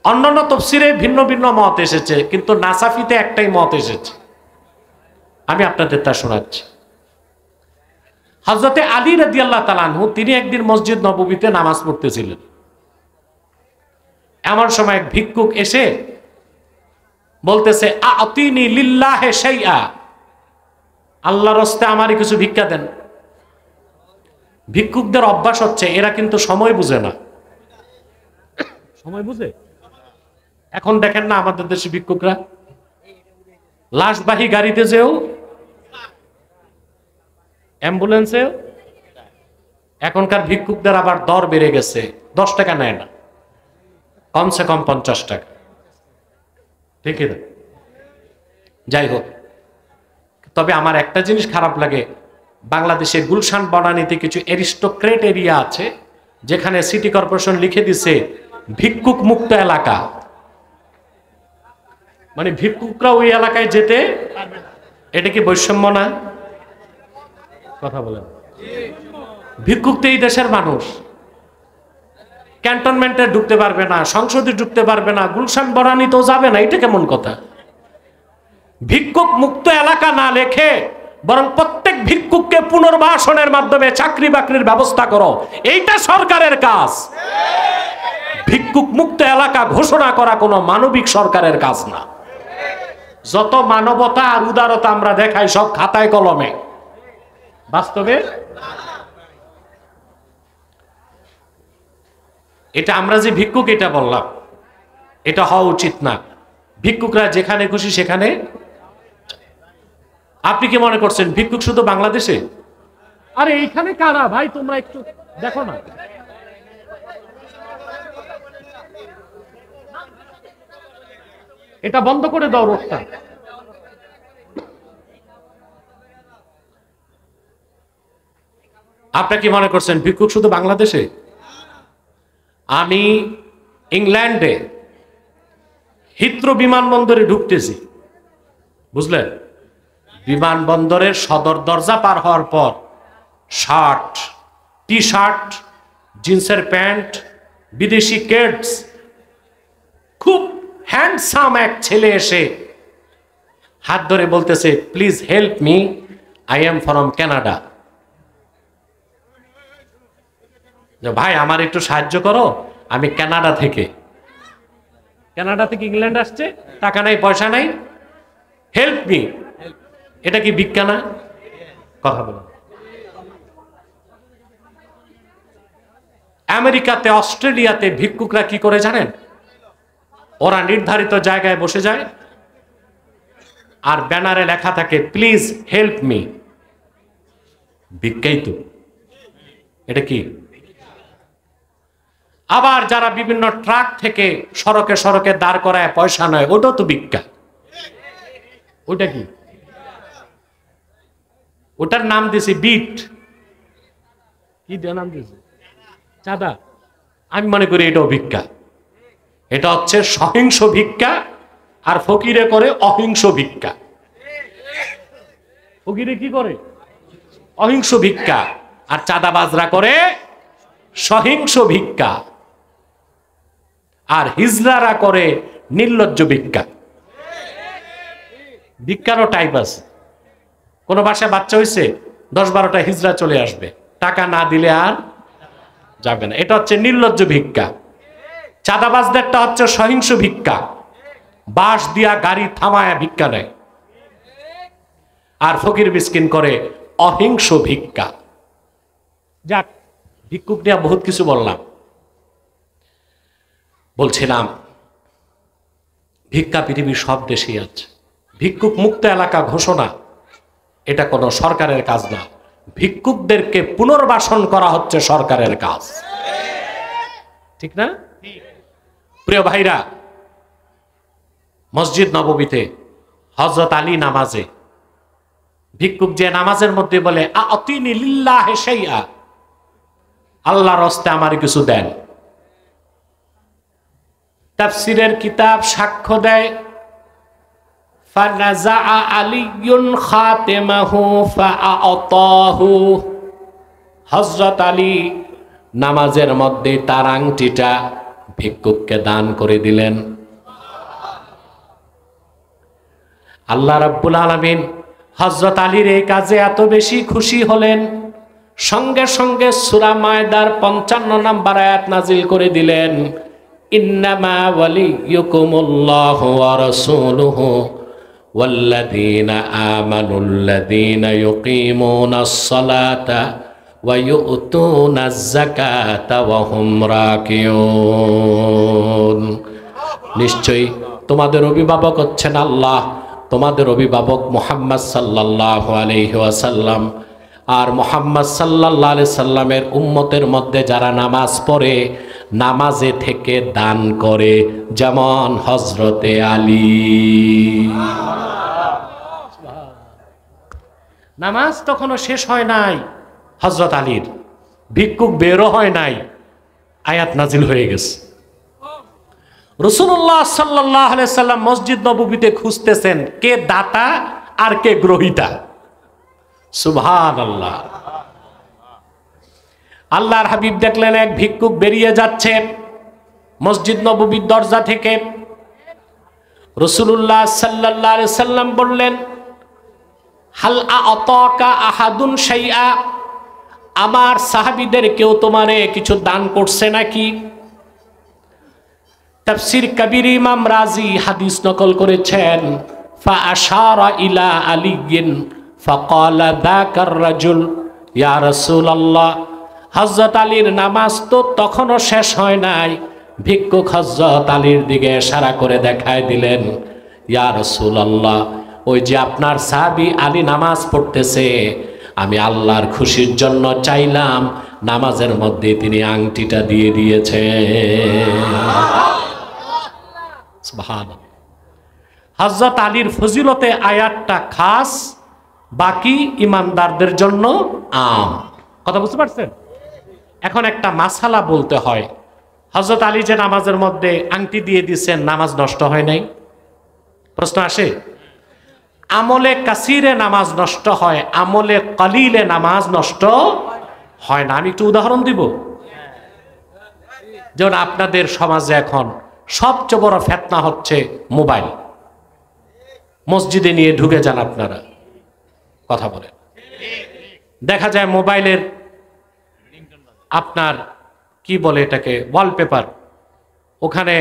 অন্যান্য তাফসিরে ভিন্ন ভিন্ন মত এসেছে, কিন্তু নাসাফিতে একটাই মত এসেছে। আমি আপনাদের তা শোনাচ্ছি। হযরতে আলী রাদিয়াল্লাহু তাআলা আনহু, তিনি একদিন মসজিদ নববীতে নামাজ পড়তেছিলেন। এমন সময় এক ভিক্ষুক এসে বলতেছে, আতিনি লিল্লাহি শাইআ, আল্লাহর রাস্তায় আমারে কিছু ভিক্ষা দেন। ভিক্ষুকদের অভ্যাস হচ্ছে, এরা কিন্তু সময় বুঝে না। সময় বুঝে? এখন দেখেন না আমাদের দেশে ভিক্ষুকরা লাশবাহী গাড়িতে যেও, অ্যাম্বুলেন্সেও, এখনকার ভিক্ষুকদের আবার দর বেড়ে গেছে, 10 টাকা নেয় না, কমসে কম 50 টাকা। ঠিক না? যাই হোক, তবে আমার একটা জিনিস খারাপ লাগে, বাংলাদেশে গুলশান বনানীতে কিছু অ্যারিস্টোক্রেট এরিয়া আছে, যেখানে সিটি কর্পোরেশন লিখে দিছে ভিক্ষুক মুক্ত এলাকা। মানে ভিক্ষুকরা ওই এলাকায় যেতে, এটা কি বৈষম্য না? কথা বলেন। ভিক্ষুক তো এই দেশের মানুষ, ক্যান্টনমেন্টে ঢুকতে পারবে না, সংসদে ঢুকতে পারবে না, গুলশান বনানীতেও যাবে না, এটা কেমন কথা? ভিক্ষুক মুক্ত এলাকা না লেখে বরং প্রত্যেক ভিক্ষুককে পুনর্বাসনের মাধ্যমে চাকরি বাকরির ব্যবস্থা করো, এইটা সরকারের কাজ। ভিক্ষুক মুক্ত এলাকা ঘোষণা করা কোনো মানবিক সরকারের কাজ না। যত মানবতা আর উদারতা আমরা দেখাই, সব খাতায় কলমে, বাস্তবে এটা আমরা যে ভিক্ষুক এটা বললাম, এটা হওয়া উচিত না। ভিক্ষুকরা যেখানে খুশি সেখানে। আপনি কি মনে করছেন ভিক্ষুক শুধু বাংলাদেশে? আরে এইখানে কারা ভাই, তোমরা একটু দেখো না। এটা বন্ধ করে দাও রোডটা। আপনি কি মনে করছেন ভিক্ষুক শুধু বাংলাদেশে? আমি ইংল্যান্ডে হিথ্রো বিমানবন্দরে ঢুকতেছি, বুঝলেন? বিমানবন্দরের সদর দরজা পার হওয়ার পর শার্ট, টি শার্ট, জিন্সের প্যান্ট, বিদেশি কিডস, খুব হ্যান্ডসাম এক ছেলে এসে হাত ধরে বলতেছে, please help me, I am from Canada. ভাই আমার একটু সাহায্য করো, আমি কানাডা থেকে ইংল্যান্ড আসছে, টাকা নাই পয়সা নাই, হেল্প মি। এটা কি ভিক্ষা না? কথা বলো। আমেরিকাতে, অস্ট্রেলিয়াতে ভিক্ষুকরা কি করে জানেন? ওরা নির্ধারিত জায়গায় বসে যায়, আর ব্যানারে লেখা থাকে প্লিজ হেল্প মি। ভিক্ষাই তো, এটা কি? আবার যারা বিভিন্ন ট্রাক থেকে সড়কে সড়কে দাঁড় করায় পয়সা নেয়, ওটাও তো ভিক্ষা। ওটা কি? ওটার নাম দিয়েছি বিট। কি নাম দিয়েছে? চাঁদা। আমি মনে করি এটাও ভিক্ষা। এটা হচ্ছে সহিংস ভিক্ষা, আর ফকিরে করে অহিংস ভিক্ষা। ফকিরে কি করে? অহিংস ভিক্ষা। আর চাঁদাবাজরা করে সহিংস ভিক্ষা। আর হিজড়ারা করে নির্লজ্জ ভিক্ষা। ভিক্ষারও টাইপ আছে। কোন বাসায় বাচ্চা হয়েছে, 10-12টা হিজড়া চলে আসবে, টাকা না দিলে আর যাবে না। এটা হচ্ছে নির্লজ্জ ভিক্ষা। চাঁদাবাজদেরটা হচ্ছে সহিংস ভিক্ষা, বাঁশ দিয়া গাড়ি থামায়া ভিক্ষা নেয়। আর ফকির মিসকিন করে অহিংস ভিক্ষা। যাক, ভিক্ষুক নিয়ে বহুত কিছু বললাম। বলছিলাম ভিক্ষা পৃথিবীর সব দেশেই আছে। ভিক্ষুক মুক্ত এলাকা ঘোষণা এটা কোনো সরকারের কাজ না। ভিক্ষুকদেরকে পুনর্বাসন করা হচ্ছে সরকারের কাজ, ঠিক না? প্রিয় ভাইরা, মসজিদ নববীতে হযরত আলী নামাজে ভিক্ষুক যে নামাজের মধ্যে বলে আতিনি লিল্লাহি শাইআ, আল্লাহর রাস্তে আমার কিছু দেন। তাফসীরের কিতাব সাক্ষ্য দেয় ফানাযাআ আলীয়ুন খাতিমাহু ফাআতাহু, হযরত আলী নামাজের মধ্যে তার আংটিটা ভিক্ষুককে দান করে দিলেন। আল্লাহ রাব্বুল আলামিন হযরত আলীর এই কাজে এত বেশি খুশি হলেন, সঙ্গে সঙ্গে সূরা মায়দার 55 নম্বর আয়াত নাজিল করে দিলেন, ইন্নামা ওয়ালিয়ুকুমুল্লাহু ওয়া রাসূলুহু ওয়াল্লাযীনা আমানুল্লাযীনা ইউকিমুনাস সালাতা ওয়া ইউতুনাজ যাকাতা ওয়া হুম রাকিউন। নিশ্চয়ই তোমাদের অভিভাবক হচ্ছেন আল্লাহ, তোমাদের অভিভাবক মুহাম্মদ সাল্লাল্লাহু আলাইহি ওয়াসাল্লাম। আর মুহাম্মদ সাল্লাল্লাহু আলাইহি সাল্লামের উম্মতের মধ্যে যারা নামাজ পড়ে, নামাজে থেকে দান করে, যেমন হযরতে আলী। নামাজ তখনও শেষ হয় নাই হযরত আলীর, ভিক্ষুক বেরও হয় নাই, আয়াত নাজিল হয়ে গেছে। রাসূলুল্লাহ সাল্লাল্লাহু আলাইহি সাল্লাম মসজিদ নববীতে খুঁজতেছেন কে দাতা আর কে গ্রহীতা। সুবহানাল্লাহ। আল্লাহর হাবিব দেখলেন এক ভিক্ষুক বেরিয়ে যাচ্ছে মসজিদ নববীর দরজা থেকে। রাসূলুল্লাহ সাল্লাল্লাহু আলাইহি সাল্লাম বললেন, হাল আতাকা আহাদুন শাইআ, আমার সাহাবীদের কেউ তোমারে কিছু দান করছে নাকি? তাফসীর কবির ইমাম রাজি হাদিস নকল করেছেন, ফা আশারা ইলা আলিয়িন ফাকালা যাকার রাজুল ইয়া রাসূলুল্লাহ। হযরত আলীর নামাজ তো তখনও শেষ হয় নাই, ভিক্ষুক হযরত আলীর দিকে ইশারা করে দেখায় দিলেন, ইয়া রাসূলুল্লাহ, ওই যে আপনার সাহাবী আলী নামাজ পড়তেছে, আমি আল্লাহর খুশির জন্য চাইলাম, নামাজের মধ্যে তিনি আংটিটা দিয়ে দিয়েছেন। সুবহানাল্লাহ। হযরত আলীর ফজিলতে আয়াতটা খাস, বাকি ইমানদারদের জন্য আম। কথা বুঝতে পারছেন? এখন একটা মাসালা বলতে হয়, হযরত আলী যে নামাজের মধ্যে আংটি দিয়ে দিয়েছেন, নামাজ নষ্ট হয় নাই? প্রশ্ন আসে। আমলে কাসিরে নামাজ নষ্ট হয়, আমলে কলিলে নামাজ নষ্ট হয় না। আমি একটু উদাহরণ দিব। যেমন আপনাদের সমাজে এখন সবচেয়ে বড় ফিতনা হচ্ছে মোবাইল। মসজিদে নিয়ে ঢুকে যান আপনারা, কথা বলেন, দেখা যায় মোবাইলের আপনার কি বলে এটাকে, ওয়ালপেপার, ওখানে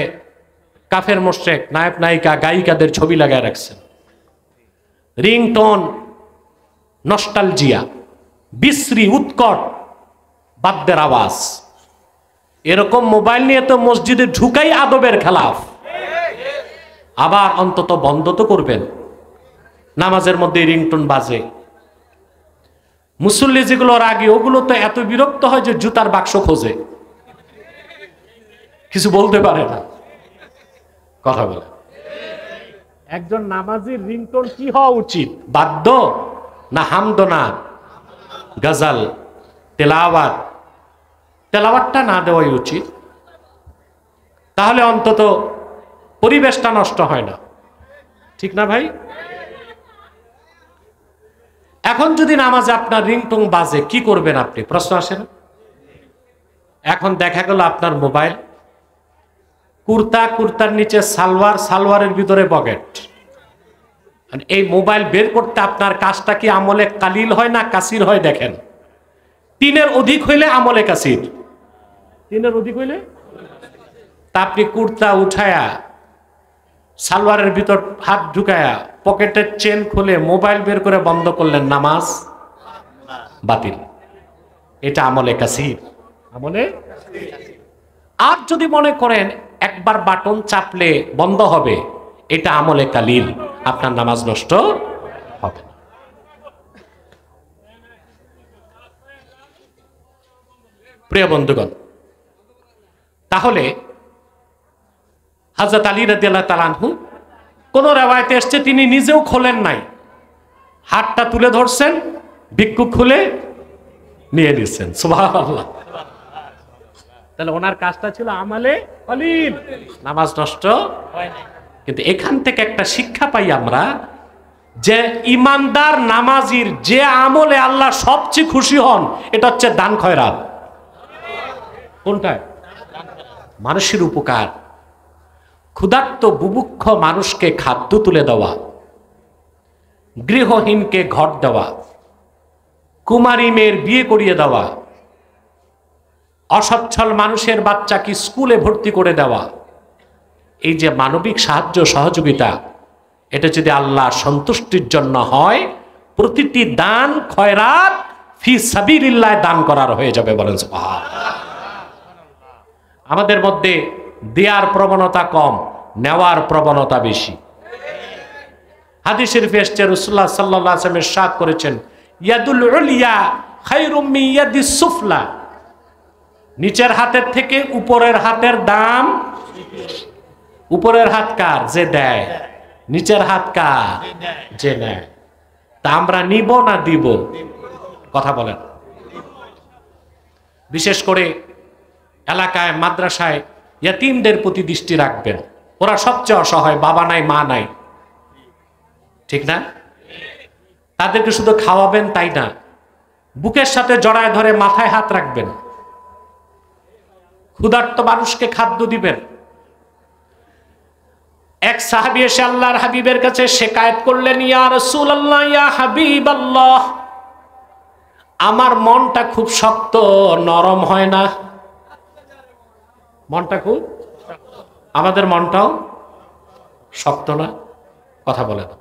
কাফের মুশরিক নায়ক নায়িকা গায়িকাদের ছবি লাগায় রাখছেন। রিংটোন, নস্টালজিয়া, বিশ্রী উৎকট বাদ্যের আওয়াজ, এরকম মোবাইল নিয়ে তো মসজিদে ঢুকাই আদবের খেলাফ। আবার অন্তত বন্ধ তো করবেন। নামাজের মধ্যে রিংটোন বাজে, মুসল্লি যেগুলোর আগে ওগুলো তো এত বিরক্ত হয় যে জুতার বাক্স খোঁজে, কিছু বলতে পারে না। কথা বলে একজন নামাজির রিংটোন কি হওয়া উচিত? বাদ্য না হামদনা, গজল, তেলাওয়াত? তেলাওয়াতটা না দেওয়াই উচিত, তাহলে অন্তত পরিবেশটা নষ্ট হয় না। ঠিক না ভাই? এখন যদি নামাজে আপনার রিংটোন বাজে কি করবেন আপনি? প্রশ্ন আসে না? এখন দেখা গেল আপনার মোবাইল, কুর্তা, কুর্তার নিচে সালোয়ার, সালোয়ারের ভিতরে পকেট। এই মোবাইল বের করতে আপনার কাজটা কি আমলে কালিল হয় না কাসির হয়? দেখেন, 3-এর অধিক হইলে আমলে কাসির, 3-এর অধিক হইলে। তা আপনি কুর্তা উঠায়া সালোয়ারের ভিতর হাত ঢুকায়া পকেটের চেন খুলে মোবাইল বের করে বন্ধ করলেন, নামাজ বাতিল। এটা আমলে কাসির, আমলে। আর যদি মনে করেন একবার বাটন চাপলে বন্ধ হবে, এটা আমলে কালিল, আপনার নামাজ নষ্ট হবে না। প্রিয় বন্ধুগণ, তাহলে হযরত আলী রাদিয়াল্লাহু তাআলা আনহু কোন রিওয়ায়াতে এসেছে তিনি নিজেও খোলেন নাই, হাতটা তুলে ধরছেন, ভিক্ষুক খুলে নিয়ে নিচ্ছেন। সুবহানাল্লাহ। তাহলে ওনার কাজটা ছিল আমলে কালিল, নামাজ নষ্ট হয় না। কিন্তু এখান থেকে একটা শিক্ষা পাই আমরা যে ইমানদার নামাজির যে আমলে আল্লাহ সবচেয়ে খুশি হন এটা হচ্ছে দান খয়রাত। কোনটা? মানুষের উপকার, ক্ষুধার্ত বুভুক্ষ মানুষকে খাদ্য তুলে দেওয়া, গৃহহীনকে ঘর দেওয়া, কুমারী মেয়ের বিয়ে করিয়ে দেওয়া, অসচ্ছল মানুষের বাচ্চাকে স্কুলে ভর্তি করে দেওয়া, এই যে মানবিক সাহায্য সহযোগিতা, এটা যদি আল্লাহর সন্তুষ্টির জন্য হয়, প্রতিটি দান খয়রাত ফি সাবিলিল্লাহ দান করার হয়ে যাবে। বলেন সুবহানাল্লাহ। আমাদের মধ্যে দেয়ার প্রবণতা কম, নেওয়ার প্রবণতা বেশি। হাদিস শরীফে এসেছে রাসূলুল্লাহ সাল্লাল্লাহু আলাইহি ওয়াসাল্লাম ইরশাদ করেছেন, ইয়াদুল উলিয়া খায়রুম মিন ইয়াদিস সুফলা। নিচের হাতের থেকে উপরের হাতের দাম। উপরের হাত কার? যে দেয়। নিচের হাত কার? যে নেয়। তা আমরা নিব না দিব? কথা বলেন। বিশেষ করে এলাকায়, মাদ্রাসায় ইয়াতীমদের প্রতি দৃষ্টি রাখবেন। ওরা সবচেয়ে অসহায়, বাবা নাই মা নাই, ঠিক না? তাদেরকে শুধু খাওয়াবেন তাই না, বুকের সাথে জড়ায় ধরে মাথায় হাত রাখবেন, ক্ষুধার্ত মানুষকে খাদ্য দিবেন। এক সাহাবী এসে আল্লাহর হাবিবের কাছে শিকায়েত করলেন, ইয়া রাসূলুল্লাহ, ইয়া হাবিবাল্লাহ, আমার মনটা খুব শক্ত, নরম হয় না। মনটা খুব, আমাদের মনটাও শক্ত না? কথা বলে না।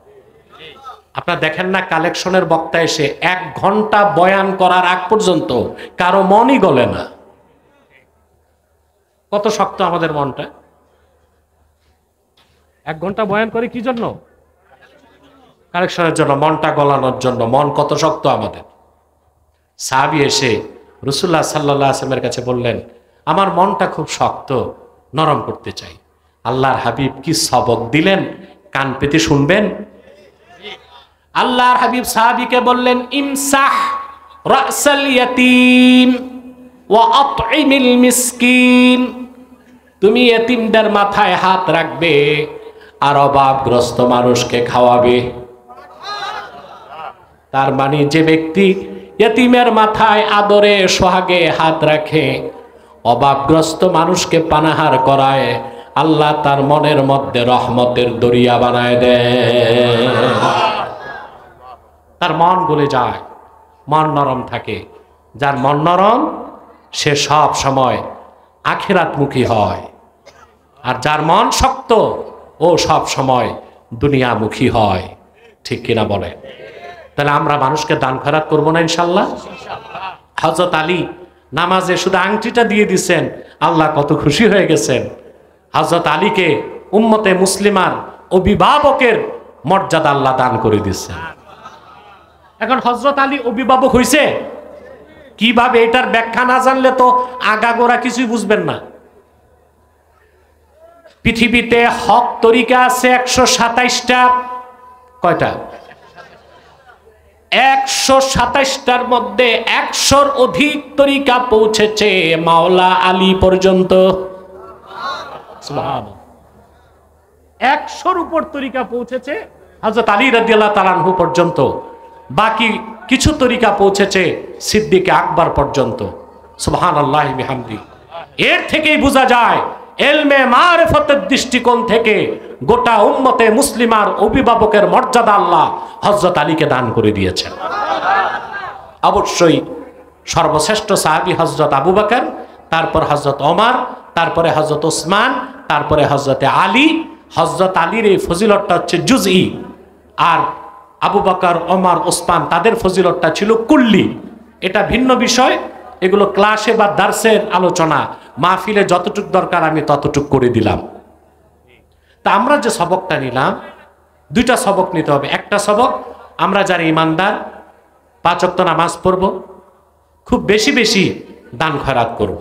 আপনারা দেখেন না, কালেকশনের বক্তা এসে 1 ঘন্টা বয়ান করার আগ পর্যন্ত কারো মনই গলে না। কত শক্ত আমাদের মনটা। 1 ঘন্টা বয়ান করে কি জন্য? কালেকশনের জন্য, মনটা গলানোর জন্য। মন কত শক্ত আমাদের। সাহাবী এসে রাসূলুল্লাহ সাল্লাল্লাহু আলাইহি ওয়াসাল্লামের কাছে বললেন, আমার মনটা খুব শক্ত, নরম করতে চাই। আল্লাহর হাবিব কি সবক দিলেন, কান পেতে শুনবেন। আল্লাহর হাবিব সাহাবীকে বললেন, ইমসাহ রাসাল ইয়াতীম ওয়া আতইমিল মিসকিন। তুমি এতিমদের মাথায় হাত রাখবে আর অভাবগ্রস্ত মানুষকে খাওয়াবে। তার মানে যে ব্যক্তি এতিমের মাথায় আদরে সোহাগে হাত রাখে, অভাবগ্রস্ত মানুষকে পানাহার করায়, আল্লাহ তার মনের মধ্যে রহমতের দরিয়া বানায় দেয়। তার মন গলে যায়, মন নরম থাকে। যার মন নরম সে সব সময় আখিরাতমুখী হয়, আর যার মন শক্ত ও সব সময় দুনিয়ামুখী হয়। ঠিক কিনা বলে? তাহলে আমরা মানুষকে দান খয়রাত করবো না ইনশাল্লাহ? হযরত আলী নামাজে শুধু আংটিটা দিয়ে দিছেন, আল্লাহ কত খুশি হয়ে গেছেন। হযরত আলীকে উম্মতে মুসলিমার অভিভাবকের মর্যাদা আল্লাহ দান করে দিচ্ছেন। এখন হযরত আলী অভিভাবক হইছে কিভাবে, এটার ব্যাখ্যা না জানলে তো আগাগোড়া কিছুই বুঝবেন না। পৃথিবীতে হক তরিকা আছে 127টা। কয়টা? 127টার মধ্যে 100র অধিক তরিকা পৌঁছেছে মাওলা আলী পর্যন্ত। সুবহানাল্লাহ। 100র উপর তরিকা পৌঁছেছে হযরত আলী রাদিয়াল্লাহু তাআলা আনহু পর্যন্ত। বাকি কিছু তরিকা পৌঁছেছে সিদ্দিক আকবর পর্যন্ত। সুবহানাল্লাহি বিহামদি। এর থেকেই বোঝা যায় ইলমে মারিফতের দৃষ্টিকোণ থেকে গোটা উম্মতে মুসলিমার অভিভাবকের মর্যাদা আল্লাহ হযরত আলীকে দান করে দিয়েছেন। অবশ্যই সর্বশ্রেষ্ঠ সাহাবী হযরত আবু বকর, তারপর হযরত ওমর, তারপরে হযরত ওসমান, তারপরে হযরত আলী। হযরত আলীর এই ফজিলতটা হচ্ছে জুজই, আর আবু বকর, ওমর, ওসমান তাদের ফজিলতটা ছিল কুল্লি। এটা ভিন্ন বিষয়, এগুলো ক্লাসে বা দার্সের আলোচনা, মাহফিলে যতটুক দরকার আমি ততটুক করে দিলাম। তা আমরা যে সবকটা নিলাম, দুইটা সবক নিতে হবে। একটা সবক, আমরা যারা ইমানদার 5 ওয়াক্ত নামাজ পড়ব, খুব বেশি বেশি দান খয়রাত করব।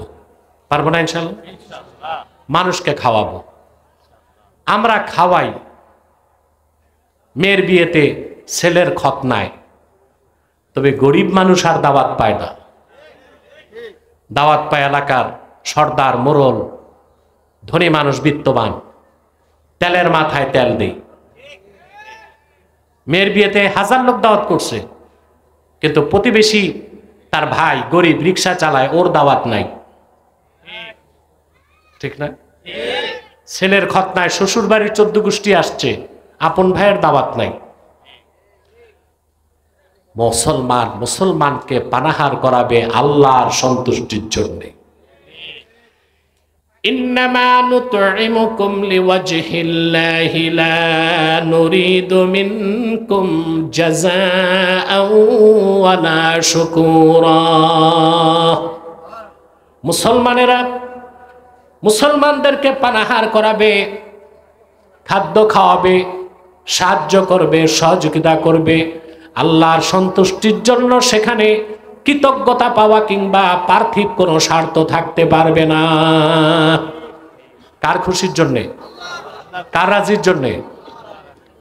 পারবো না ইনশাআল্লাহ? মানুষকে খাওয়াবো। আমরা খাওয়াই, মেয়ের বিয়েতে ছেলের খতনায়, তবে গরিব মানুষ আর দাওয়াত পায় না। দাওয়াত পায় এলাকার সর্দার, মোড়ল, ধনী মানুষ, বিত্তবান, তেলের মাথায় তেল দেই। মেয়ের বিয়েতে 1000 লোক দাওয়াত করছে, কিন্তু প্রতিবেশী তার ভাই গরিব, রিক্সা চালায়, ওর দাওয়াত নাই। ঠিক না? ছেলের খতনায় শ্বশুর বাড়ির 14 গোষ্ঠী আসছে, আপন ভাইয়ের দাওয়াত নাই। মুসলমানকে পানাহার করাবে আল্লাহর সন্তুষ্টির জন্য। ইন্নামা নুতইমুকুম লিওয়াজহিল্লাহি লা নুরিদু মিনকুম জাযাআও ওয়ালা শুকুরা। মুসলমানদেরকে পানাহার করাবে, খাদ্য খাওয়াবে, সাহায্য করবে, সহযোগিতা করবে আল্লাহর সন্তুষ্টির জন্য। সেখানে কৃতজ্ঞতা পাওয়া কিংবা পার্থিব কোনো স্বার্থ থাকতে পারবে না। কার খুশির জন্যে? কার রাজির জন্যে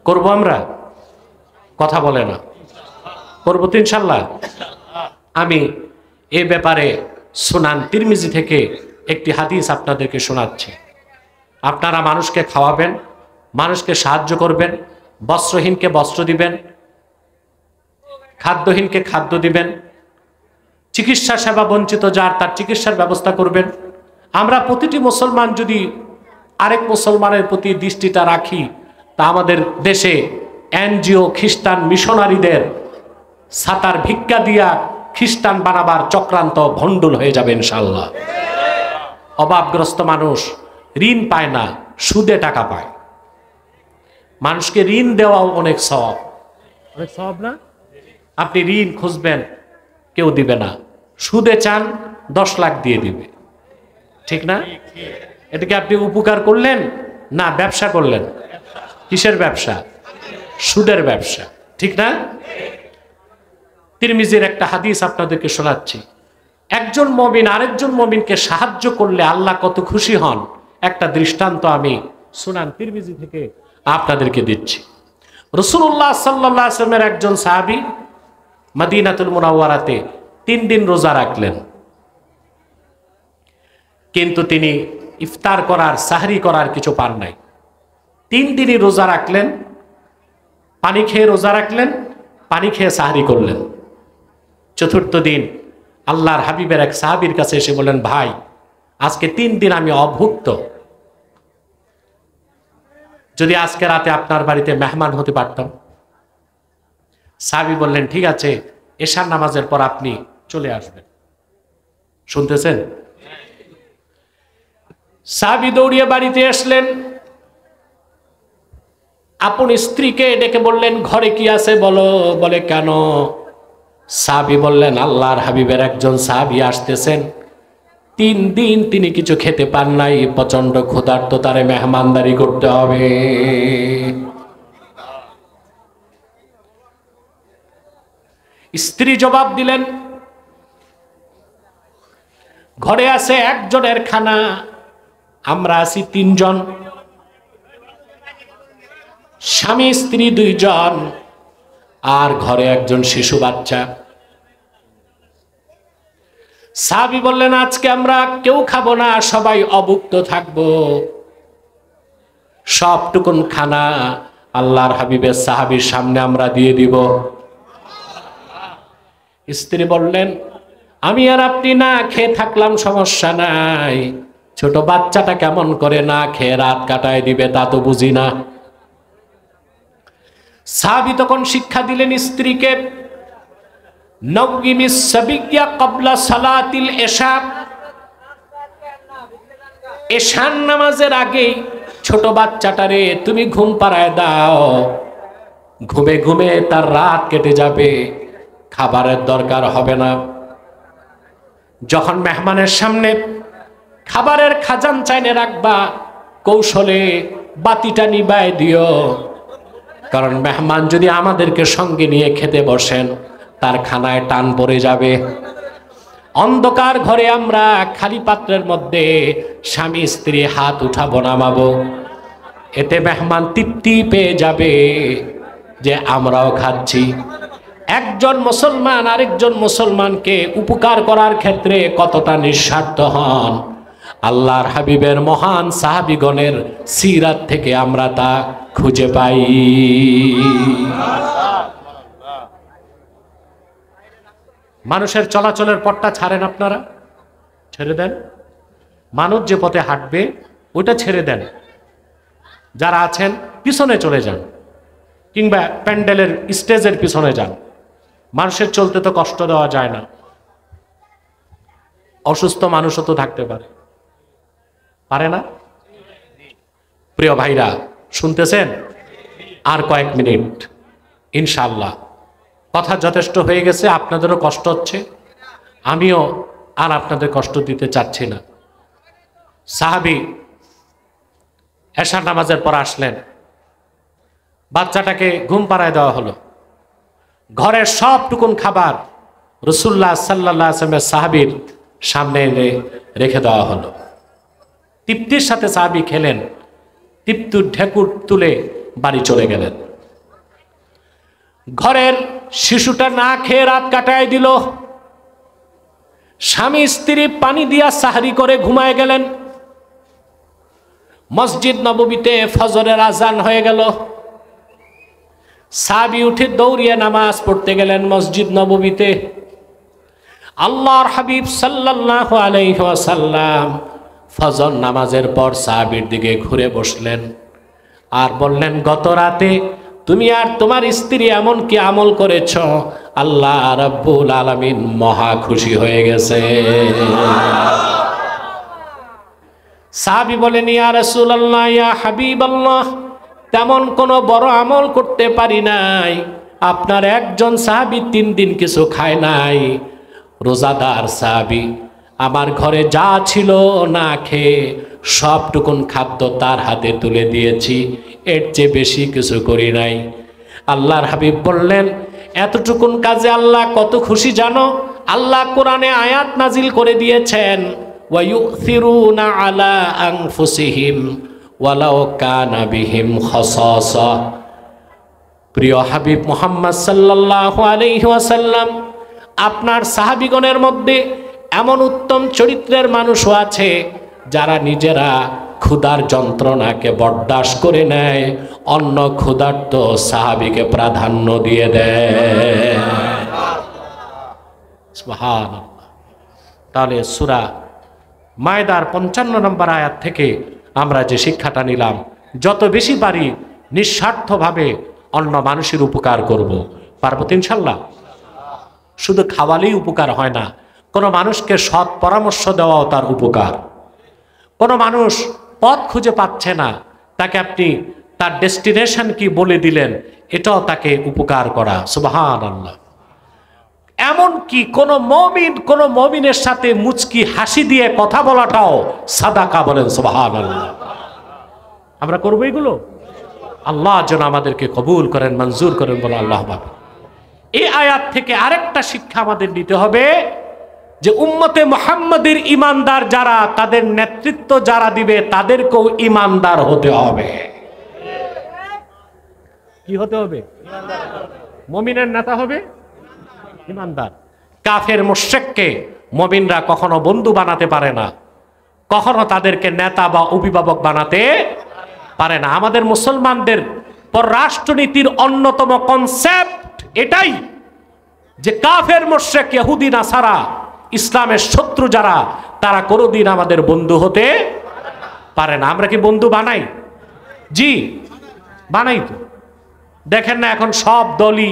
করব আমরা? কথা বলে না। করবো তো ইনশাল্লাহ। আমি এ ব্যাপারে সুনান তিরমিজি থেকে একটি হাদিস আপনাদেরকে শোনাচ্ছি। আপনারা মানুষকে খাওয়াবেন, মানুষকে সাহায্য করবেন, বস্ত্রহীনকে বস্ত্র দিবেন, খাদ্যহীনকে খাদ্য দিবেন, চিকিৎসা সেবা বঞ্চিত যার তার চিকিৎসার ব্যবস্থা করবেন। আমরা প্রতিটি মুসলমান যদি আরেক মুসলমানের প্রতি দৃষ্টিটা রাখি, তা আমাদের দেশে এনজিও খ্রিস্টান মিশনারিদের ছাতার ভিক্ষা দিয়া খ্রিস্টান বানাবার চক্রান্ত ভণ্ডুল হয়ে যাবে ইনশাআল্লাহ। অভাবগ্রস্ত মানুষ ঋণ পায় না, সুদে টাকা পায়। মানুষকে ঋণ দেওয়াও অনেক সওয়াব, অনেক সওয়াব না? আপনি ঋণ খুঁজবেন, কেউ দিবে না। সুদে চান, 10 লাখ দিয়ে দিবে। ঠিক না? এটাকে আপনি উপকার করলেন না ব্যবসা করলেন? কিসের ব্যবসা? সুদের ব্যবসা। ঠিক না? তিরমিজির একটা হাদিস আপনাদেরকে শোনাচ্ছি। একজন মুমিন আরেকজন মুমিনকে সাহায্য করলে আল্লাহ কত খুশি হন, একটা দৃষ্টান্ত আমি সুনান তিরমিজি থেকে আপনাদেরকে দিচ্ছি। রাসূলুল্লাহ সাল্লাল্লাহু আলাইহি ওয়াসাল্লামের একজন সাহাবী মদিনাতুল মুনাওয়ারাতে 3 দিন রোজা রাখলেন, কিন্তু তিনি ইফতার করার, সাহরি করার কিছু পান নাই। 3 দিনই রোজা রাখলেন, পানি খেয়ে রোজা রাখলেন, পানি খেয়ে সাহরি করলেন। 4র্থ দিন আল্লাহর হাবিবের এক সাহাবীর কাছে এসে বললেন, ভাই আজকে 3 দিন আমি অভুক্ত, যদি আজকে রাতে আপনার বাড়িতে মেহমান হতে পারতাম। সাহাবী বললেন, ঠিক আছে, এশার নামাজের পর আপনি চলে আসবেন। শুনতেছেন? সাহাবী দৌড়িয়ে বাড়িতে আসলেন, আপন স্ত্রীকে ডেকে বললেন, ঘরে কি আছে বলো। বলে, কেন? সাহাবী বললেন, আল্লাহর হাবিবের একজন সাহাবী আসতেছেন, 3 দিন তিনি কিছু খেতে পান নাই, প্রচন্ড ক্ষুধার্ত, তারে মেহমানদারি করতে হবে। স্ত্রী জবাব দিলেন, ঘরে আছে একজনের খানা, আমরা আছি 3 জন, স্বামী স্ত্রী 2 জন, আর ঘরে একজন শিশু বাচ্চা। সাহাবী বললেন, আজকে আমরা কেউ খাবো না, সবাই অভুক্ত থাকবো। সবটুকুন খানা আল্লাহর হাবিবের সাহাবীর সামনে আমরা দিয়ে দিব। স্ত্রী বললেন, আমি আর আপনি না খেয়ে থাকলাম সমস্যা নাই, ছোট বাচ্চাটা কেমন করে না খেয়ে রাত কাটায় দিবে তা তো বুঝি না। সাহাবী তখন শিক্ষা দিলেন স্ত্রীকে, নওয়িমিস সাবিয়্যা ক্বাবলা সালাতিল ইশা, এশার নামাজের আগেই ছোট বাচ্চাটারে তুমি ঘুম পাড়ায় দাও, ঘুমে ঘুমে তার রাত কেটে যাবে, খাবারের দরকার হবে না। যখন মেহমানের সামনে খাবারের খাজান চাইনে রাখবা, কৌশলে বাতিটা নিবায় দিও, কারণ মেহমান যদি আমাদেরকে সঙ্গে নিয়ে খেতে বসেন তার খানায় টান পড়ে যাবে। অন্ধকার ঘরে আমরা খালি পাত্রের মধ্যে স্বামী স্ত্রী হাত উঠাবো নামাবো, এতে মেহমান তৃপ্তি পেয়ে যাবে যে আমরাও খাচ্ছি। একজন মুসলমান আরেকজন মুসলমানকে উপকার করার ক্ষেত্রে কতটা নিঃস্বার্থ হন, আল্লাহর হাবিবের মহান সাহাবীগণের সিরাত থেকে আমরা তা খুঁজে পাই। মানুষের চলাচলের পথটা ছাড়েন, আপনারা ছেড়ে দেন। মানুষ যে পথে হাঁটবে ওটা ছেড়ে দেন। যারা আছেন পিছনে চলে যান, কিংবা প্যান্ডেলের স্টেজের পিছনে যান। মানুষের চলতে তো কষ্ট দেওয়া যায় না, অসুস্থ মানুষও তো থাকতে পারে, পারে না? প্রিয় ভাইরা শুনতেছেন? আর কয়েক মিনিট ইনশাআল্লাহ, কথা যথেষ্ট হয়ে গেছে, আপনাদেরও কষ্ট হচ্ছে, আমিও আর আপনাদের কষ্ট দিতে চাচ্ছি না। সাহাবী এশার নামাজের পর আসলেন, বাচ্চাটাকে ঘুম পাড়ায় দেওয়া হলো, ঘরের সবটুকুন খাবার রাসূলুল্লাহ সাল্লাল্লাহু আলাইহি ওয়াসাল্লামের সাহাবীর সামনে এনে রেখে দেওয়া হলো। তৃপ্তির সাথে সাহাবী খেলেন, তৃপ্তির ঢেকুর তুলে বাড়ি চলে গেলেন। ঘরের শিশুটা না খেয়ে রাত কাটায় দিল। স্বামী স্ত্রী পানি দিয়া সাহরি করে ঘুমায় গেলেন। মসজিদ নববীতে ফজরের আজান হয়ে গেল। সাহাবী উঠে দৌড়িয়ে নামাজ পড়তে গেলেন মসজিদ নববীতে। আল্লাহর হাবিব সাল্লাল্লাহু আলাইহি ওয়াসাল্লাম ফজর নামাজের পর সাহাবীর দিকে ঘুরে বসলেন আর বললেন, গত রাতে তুমি আর তোমার স্ত্রী এমন কি আমল করেছ, আল্লাহ রাব্বুল আলামিন মহা খুশি হয়ে গেছে। সাহাবী বলেন, ইয়া রাসূলুল্লাহ, ইয়া হাবিবাল্লাহ, তেমন কোনো বড় আমল করতে পারি নাই। আপনার একজন সাহাবী 3 দিন কিছু খায় নাই, রোজাদার সাহাবী, আমার ঘরে যা ছিল না খেয়ে সবটুকুন খাদ্য তার হাতে তুলে দিয়েছি, এর চেয়ে বেশি কিছু করি নাই। আল্লাহর হাবিব বললেন, এতটুকুন কাজে আল্লাহ কত খুশি জানো? আল্লাহ কোরআনে আয়াত নাজিল করে দিয়েছেন, ওয়া ইউথিরুনা আলা আনফুসিহিম ওয়ালাউ কানা বিহিম খাসাসা। প্রিয় হাবিব মুহাম্মদ সাল্লাল্লাহু আলাইহি ওয়াসাল্লাম, আপনার সাহাবীগণের মধ্যে এমন উত্তম চরিত্রের মানুষও আছে যারা নিজেরা ক্ষুধার যন্ত্রণাকে বরদাস্ত করে নেয়, অন্য ক্ষুধার্ত সাহাবীকে প্রাধান্য দিয়ে দেয়। সুবহানাল্লাহ। তাহলে সূরা মায়দার 55 নম্বর আয়াত থেকে আমরা যে শিক্ষাটা নিলাম, যত বেশি পারি নিঃস্বার্থভাবে অন্য মানুষের উপকার করব। পারবো তো ইনশাল্লাহ? শুধু খাওয়ালেই উপকার হয় না, কোনো মানুষকে সৎ পরামর্শ দেওয়াও তার উপকার। কোনো মানুষ পথ খুঁজে পাচ্ছে না, তাকে আপনি তার ডেস্টিনেশন কি বলে দিলেন, এটাও তাকে উপকার করা। সুবহানাল্লাহ। এমন কি কোন মমিনের সাথে মুচকি হাসি দিয়ে কথা বলাটাও সাদাকা, বলেন সুবহানাল্লাহ। আমরা করবো এগুলো? আল্লাহ যেন আমাদেরকে কবুল করেন, মঞ্জুর করেন, বলে আল্লাহ বাবা। এই আয়াত থেকে আরেকটা শিক্ষা আমাদের নিতে হবে যে উম্মতে মুহাম্মাদের ইমানদার যারা, তাদের নেতৃত্ব যারা দিবে তাদেরকেও ইমানদার হতে হবে। কি হতে হবে? মুমিনের নেতা হবে ইমানদার। কাফের মুশরিককে মুমিনরা কখনো বন্ধু বানাতে পারে না, কখনো তাদেরকে নেতা বা অভিভাবক বানাতে পারে না। আমাদের মুসলমানদের পররাষ্ট্রনীতির অন্যতম কনসেপ্ট এটাই যে কাফের মুশরিক, ইহুদি, নাসারা, ইসলামের শত্রু যারা, তারা কোনোদিন আমাদের বন্ধু হতে পারে না। আমরা কি বন্ধু বানাই? জি, বানাই তো। দেখেন না এখন সব দলই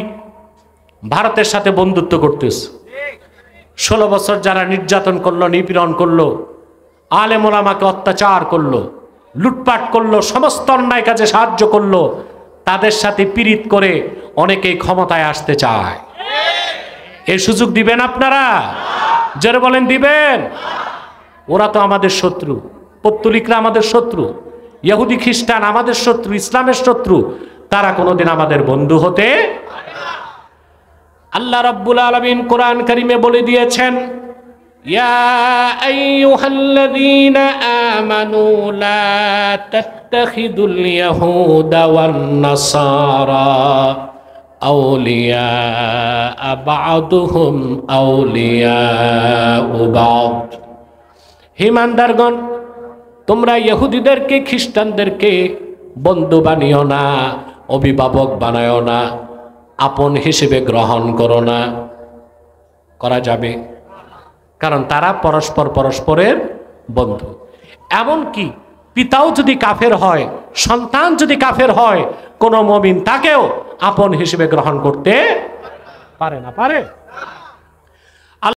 ভারতের সাথে বন্ধুত্ব করতেছে। 16 বছর যারা নির্যাতন করলো, নিপীড়ন করলো, আলেম ওলামাকে অত্যাচার করলো, লুটপাট করলো, সমস্ত অন্যায় কাজে সাহায্য করলো, তাদের সাথে পীড়িত করে অনেকেই ক্ষমতায় আসতে চায়। এই সুযোগ দিবেন আপনারা? যারা বলেন দিবেন? ওরা তো আমাদের শত্রু, পত্তলিকরা আমাদের শত্রু, ইহুদি খ্রিস্টান আমাদের শত্রু, ইসলামের শত্রু, তারা কোনোদিন আমাদের বন্ধু হতে। আল্লাহ রাব্বুল আলামিন কোরআন কারীমে বলে দিয়েছেন, ইয়া আইয়ুহাল্লাযীনা আমানু লা তাত্তাখিদুল ইয়াহুদা ওয়ান নাসারা আউলিয়া বা'দুহুম আউলিয়া বা'দ। হে ইমানদারগণ, তোমরা ইহুদিদেরকে, খ্রিস্টানদেরকে বন্ধু বানিও না, অভিভাবক বানায়ও না, আপন হিসেবে গ্রহণ করো না। করা যাবে? কারণ তারা পরস্পরের বন্ধু। এমনকি পিতাও যদি কাফের হয়, সন্তান যদি কাফের হয়, কোন মুমিন তাকেও আপন হিসেবে গ্রহণ করতে পারে না। পারে?